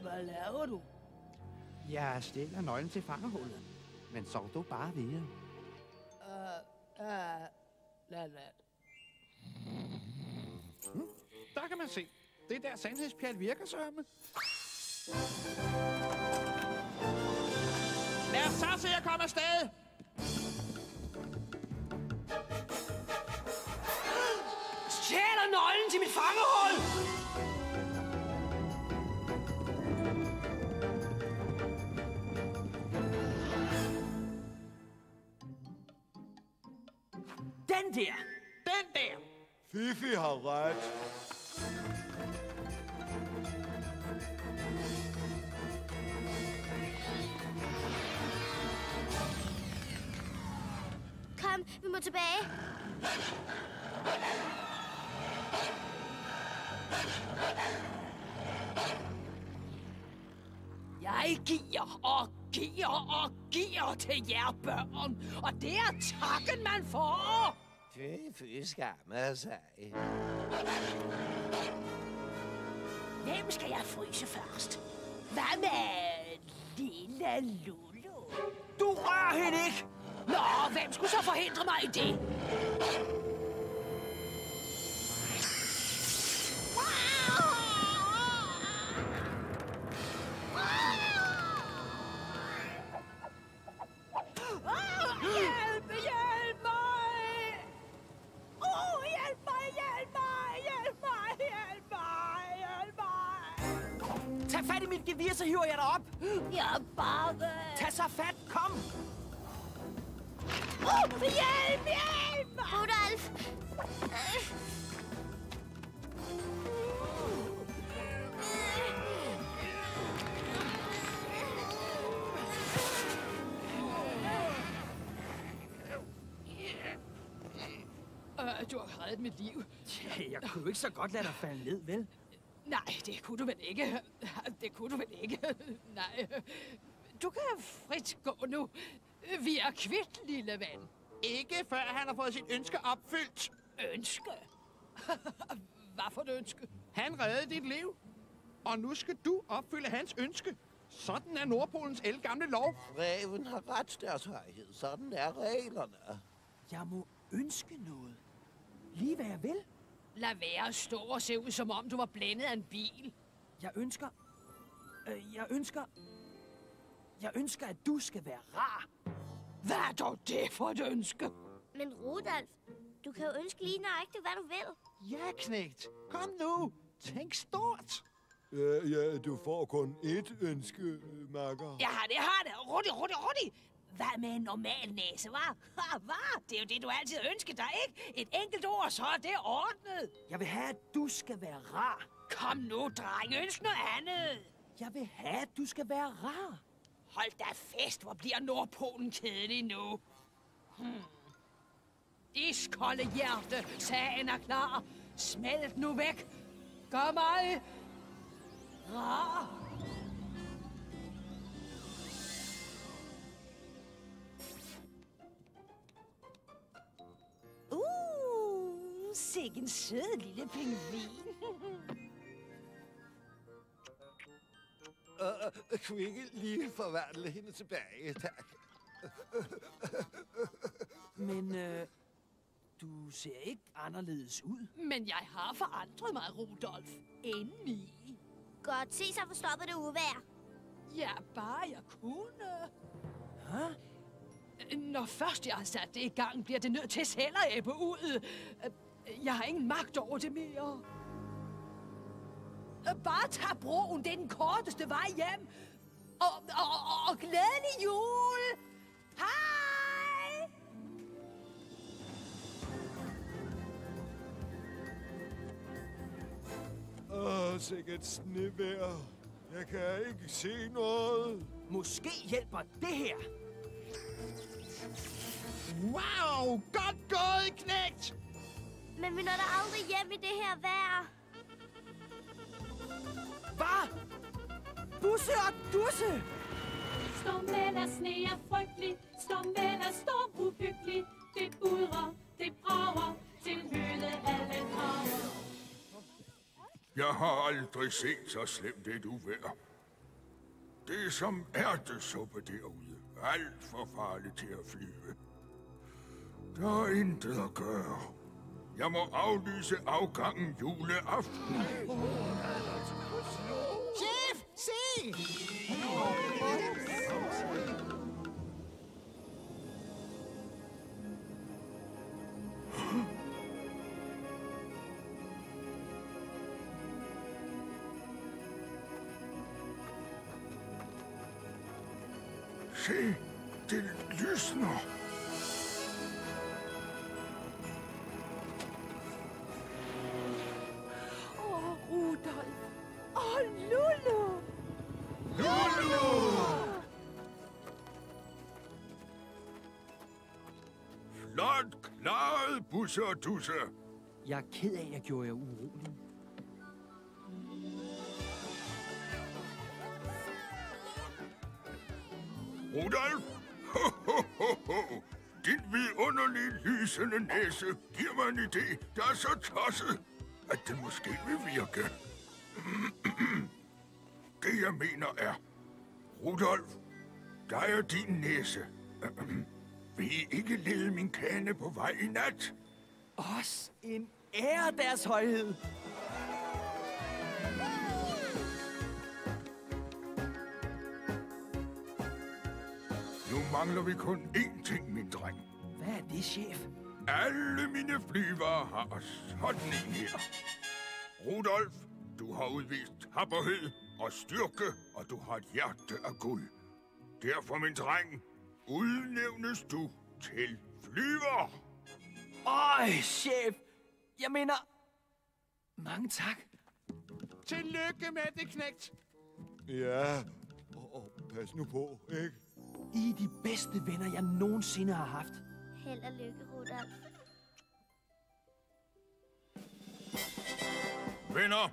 Hvad laver du? Jeg stiller nøglen til fangehullet. Men sov du bare videre. Lad. Der kan man se. Det der sandhedspjat virker sørme. Lad os så se at komme afsted. Stjæler nøglen til mit fangehul! Den der! Den der! Fifi har ret. Kom, vi må tilbage. Jeg giver til jer børn, og det er takken, man får. Fy skammer sig. Hvem skal jeg fryse først? Hvad med lille Lulu? Du rører hende ikke! Nå, hvem skulle så forhindre mig i det? Hjælp mig! Hjælp mig! Tag fat i mit gevir, så hiver jeg dig op. Jeg er bange. Tag så fat, kom! Hjælp mig! Rudolf! Du har reddet mit liv. Ja, jeg kunne jo ikke så godt lade dig falde ned, vel? Nej, det kunne du vel ikke. Det kunne du vel ikke. Nej. Du kan frit gå nu. Vi er kvitt, lille ven. Ikke før han har fået sit ønske opfyldt. Ønske? Hvad for et ønske? Han reddede dit liv. Og nu skal du opfylde hans ønske. Sådan er Nordpolens ældgamle lov. Reven har ret, deres højhed. Sådan er reglerne. Jeg må ønske noget. Lige hvad jeg vil. Lad være at stå og se ud, som om du var blændet af en bil. Jeg ønsker, at du skal være rar. Hvad er dog det for et ønske? Men Rudolf, du kan jo ønske lige nøjagtigt, hvad du vil. Ja, knægt. Kom nu. Tænk stort. Ja, du får kun ét ønske, makker. Jeg har det. Rudy. Hvad med en normal næse, hva'? Hvad? Det er jo det, du altid har ønsket dig, ikke? Et enkelt ord, så er det ordnet. Jeg vil have, at du skal være rar. Kom nu, dreng. Ønsk noget andet. Jeg vil have, at du skal være rar. Hold da fest, hvor bliver Nordpolen kedelig nu. Iskolde hjerte, sagen er klar. Smelt nu væk. Gør mig rar. Sikke en sød lille pingvin. Kunne vi ikke lige forvandle hende tilbage, tak? Men du ser ikke anderledes ud. Men jeg har forandret mig, Rudolf. Indeni. Godt, se så forstoppet det uvejr. Ja, bare jeg kunne. Hæ? Når først jeg har sat det i gang, bliver det nødt til selv at æbbe ud. Jeg har ingen magt over det mere. Bare tag broen, det er den korteste vej hjem. Og glædelig jul! Hej! Sikke et snevejr. Jeg kan ikke se noget. Måske hjælper det her. Wow, godt gået, knægt! Men vi når da aldrig hjem i det her vejr. Hvad? Busse og dusse! Stormvejr er sne er frygtelig, stormvejr er storm uhyggelig. Det udrer, det brager, til høde alle drager. Jeg har aldrig set så slemt et uvejr. Det er som ærtesuppe derude. Alt for farligt til at flyve. Der er intet at gøre. Jeg må aflyse afgangen juleaften. Chef, se! Se, det lysner. Rudolf. Lulu. Lulu! Flot klaret, Busse og Tusse. Jeg er ked af, at jeg gjorde jer urolig. Rudolf? Din vidunderlige lysende næse giver mig en idé, der er så tosset, at det måske vil virke. Det jeg mener er, Rudolf, dig og din næse. Vil I ikke lede min kane på vej i nat? Os en ære, deres højhed. Nu mangler vi kun én ting, min dreng. Hvad er det, chef? Alle mine flyvere har sådan en her. Rudolf, du har udvist tapperhed og styrke, og du har et hjerte af guld. Derfor, min dreng, udnævnes du til flyver. Øj, chef. Jeg mener... Mange tak. Tillykke med det, knægt. Ja, og pas nu på, ikke? I er de bedste venner, jeg nogensinde har haft. Held og lykke, Rudolf. Venner,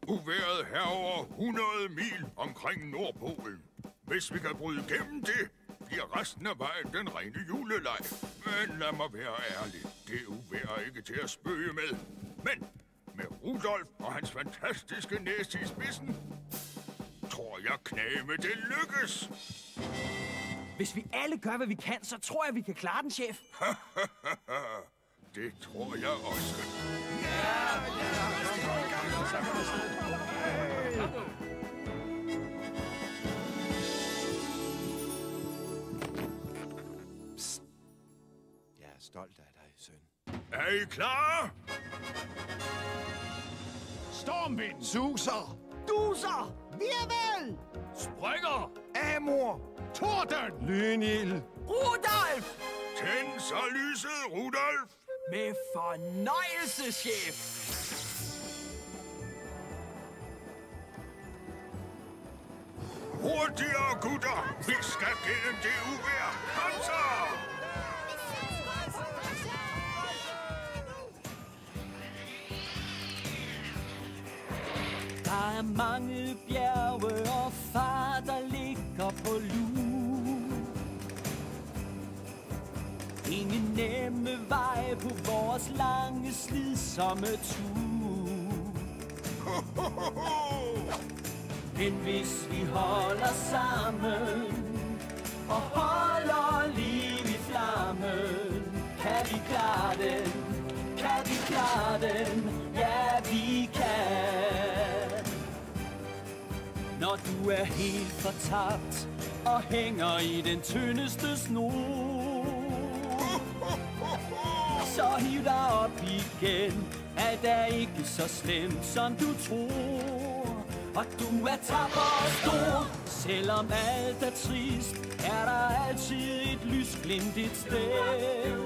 uvejret herover 100 mil omkring Nordpolen. Hvis vi kan bryde igennem det, bliver resten af vejen den rene juleleg. Men lad mig være ærlig, det uvejr er ikke til at spøge med. Men med Rudolf og hans fantastiske næse i spidsen, tror jeg knæme det lykkes. Hvis vi alle gør, hvad vi kan, så tror jeg, vi kan klare den, chef. Det tror jeg også. Psst. Jeg er stolt af dig, søn. Er I klar? Stormvind. Suser. Duser. Virvel. Springer. Amor. Torden. Lynild. Rudolf! Tænd så lyset, Rudolf. Med fornøjelse, chef. Hurtigere, gutter. Vi skal gennem det uvejr. Kom så! Der er mange bjerge og far, der ligger på lur. Ingen nemme vej på vores lange, slidsomme tur. Men hvis vi holder sammen og holder liv i flammen, kan vi klare den, kan vi klare den, ja vi kan. Når du er helt fortabt og hænger i den tyndeste snor, så hiv dig op igen, alt er ikke så slemt som du tror. Og du er tapper og stor, selvom alt er trist, er der altid et lysglimt et sted.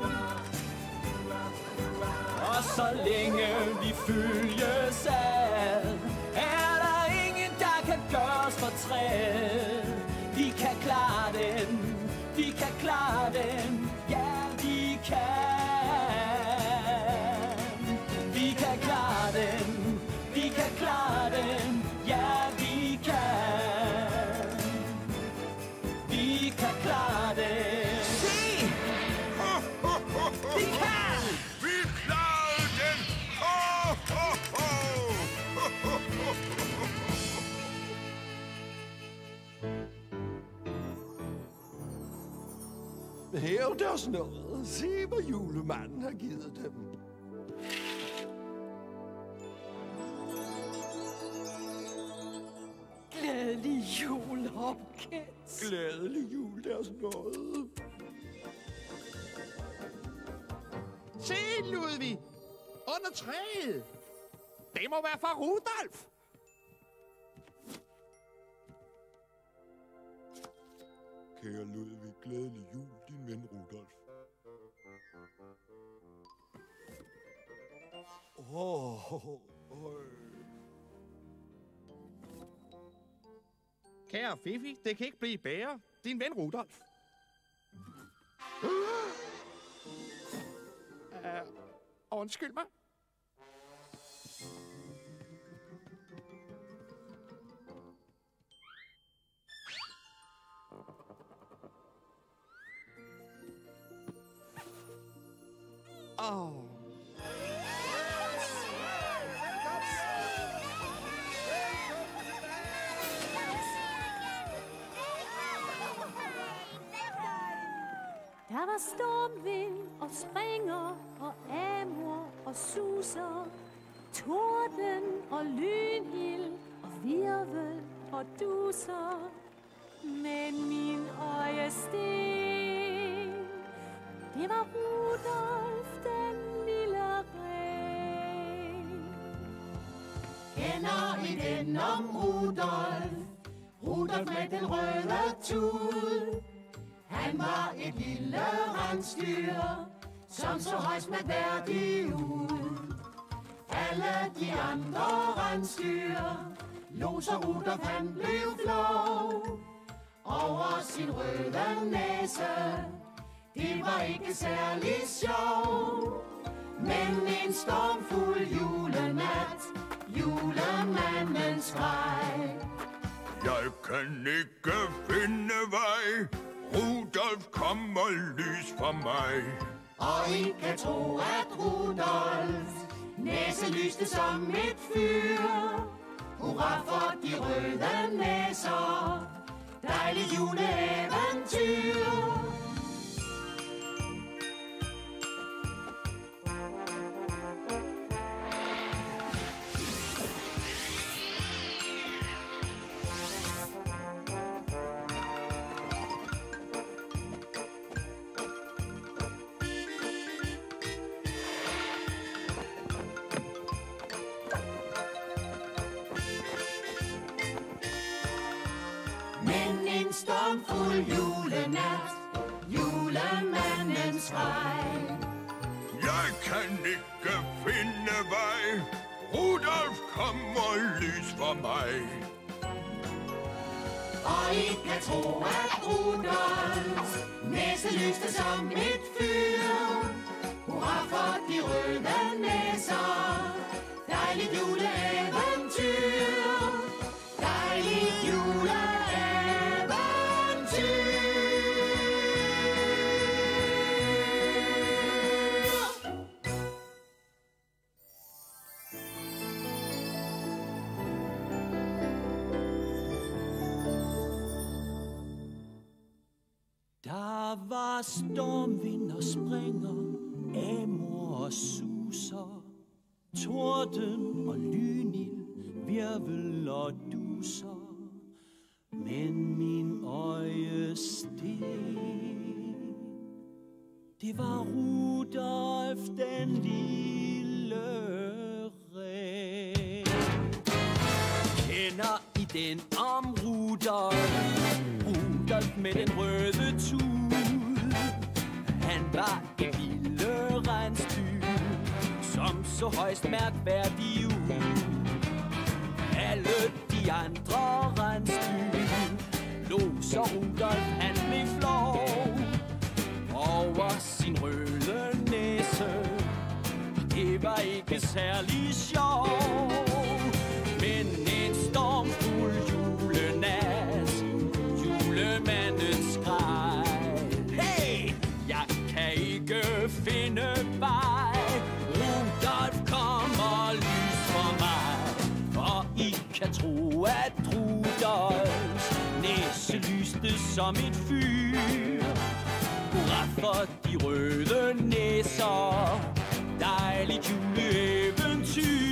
Og så længe vi følges ad, er der ingen, der kan gøre os fortræd. Vi kan klare den, vi kan klare den, ja vi kan. Vi kan klare den, vi kan klare den, ja vi kan. Vi kan klare den. Se! Vi kan! Vi klarer den! Hæv deres noget. Se, hvad julemanden har givet dem. Glædelig jul, Hopkins. Glædelig jul, deres noget. Se, Ludvig. Under træet. Det må være fra Rudolf. Kære Ludvig, glædelig jul, din ven Rudolf. Kære Fifi, det kan ikke blive bedre. Din ven Rudolf. Undskyld mig. Der var stormvind og springer og amor og suser, torden og lynild og virvel og duser. Men min øjesten, det var Rudolf, den lille ren. Kender I den om Rudolf? Rudolf med den røde tud. Han var et lille rensdyr, som så højst mærkværdig ud. Alle de andre rensdyr lå, så Rudolf han blev flov over sin røde næse. Det var ikke særlig sjov, men en stormfuld julenat, julemanden skreg. Jeg kan ikke finde vej. Rudolf, kom og lys for mig. Og I kan tro, at Rudolf næse lyste som et fyr. Hurra for de røde næser, dejligt juleeventyr. stormfuld julenat, julemandens grej. Jeg kan ikke finde vej, Rudolf kommer lys for mig. Og I kan tro, at Rudolfs næse lyste som et fyr. Hurra for de røde næser, dejligt juleeventyr, dejligt juleeventyr. Der var stormvind og springer, amor og suser, torden og lynild, virvel og duser. Men min øjesten, det var Rudolf den lille ren. Kender I den om Rudolf? Rudolf med den røde tud. Han var et lille rensdyr, som så højst mærkværdig ud. Alle de andre rensdyr lå, så Rudolf han blev flov over sin røde næse. Det var ikke særlig sjovt, men en stormfuld julenat, julemandens grej. Hey! Jeg kan ikke finde vej, Rudolf kommer lys for mig. For I kan tro, at Rudolfs næse lyste som et fyr. Hurra for de røde næser, dejligt juleeventyr.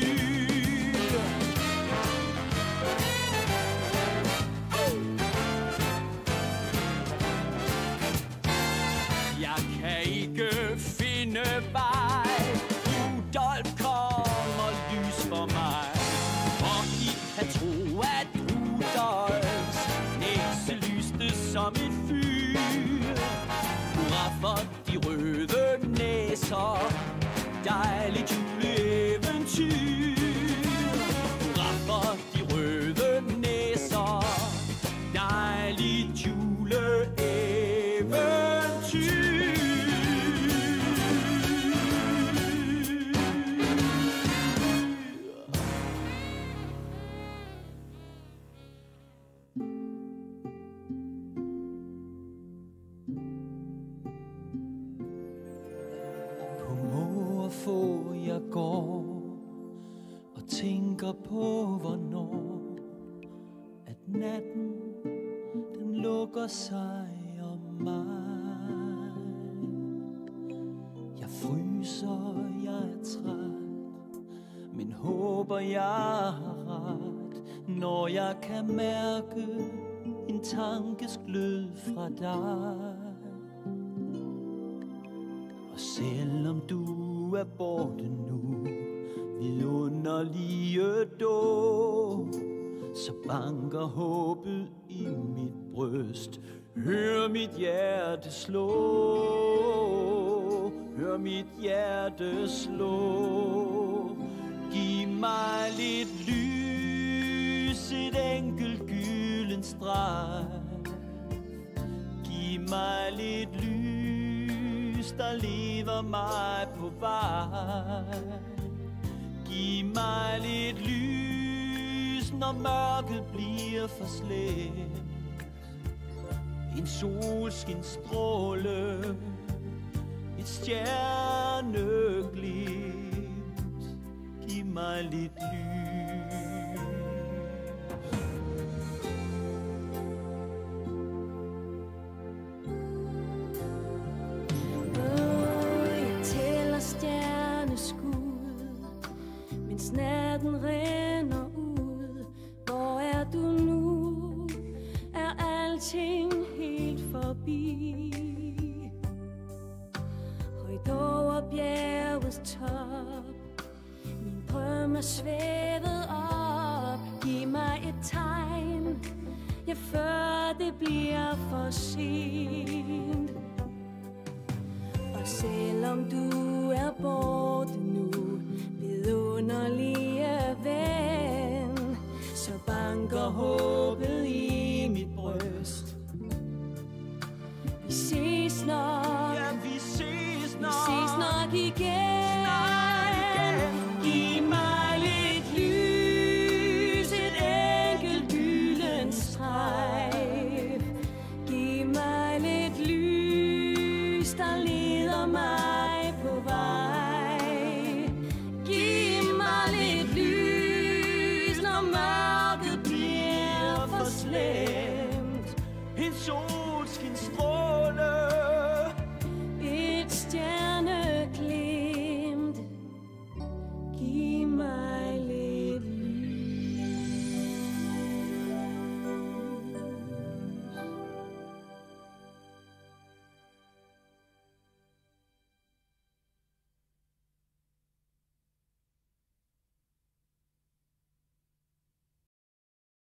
Jeg kan ikke finde vej, Rudolf kommer lys for mig. Og I kan tro, at Rudolfs næse lyste som et fyr. Hurra for de røde næser, dejligt juleeventyr. Hurra for de røde næser, dejligt juleeventyr. Få jeg går og tænker på, hvornår at natten den lukker sig om mig. Jeg fryser, jeg er træt, men håber jeg har ret, når jeg kan mærke en tankes glød fra dig. Og selvom du er borte nu, vidunderlige dog, så banker håbet i mit bryst. Hør mit hjerte slå, hør mit hjerte slå. Giv mig lidt lys, et enkelt gylden streg. Giv mig lidt lys, der lever mig på vej. Giv mig lidt lys, når mørket bliver for slemt. En solskinstråle, et stjerneglimt. Giv mig lidt lys. Natten rinder ud. Hvor er du nu? Er alting helt forbi? Højt over bjergets top, min drøm er svævet op. Giv mig et tegn, ja, før det bliver for sent. Og selvom du er borte nu, vidunderlige ven, så banker håbet i mit bryst. Vi ses nok, ja, vi ses nok, vi ses nok igen. Giv mig lidt lys, et enkelt gyldent strejf. Giv mig lidt lys, der leder mig på vej. Giv mig lidt lys, når mørket bliver for slemt. En solskinstråle, et stjerneglimt. Giv mig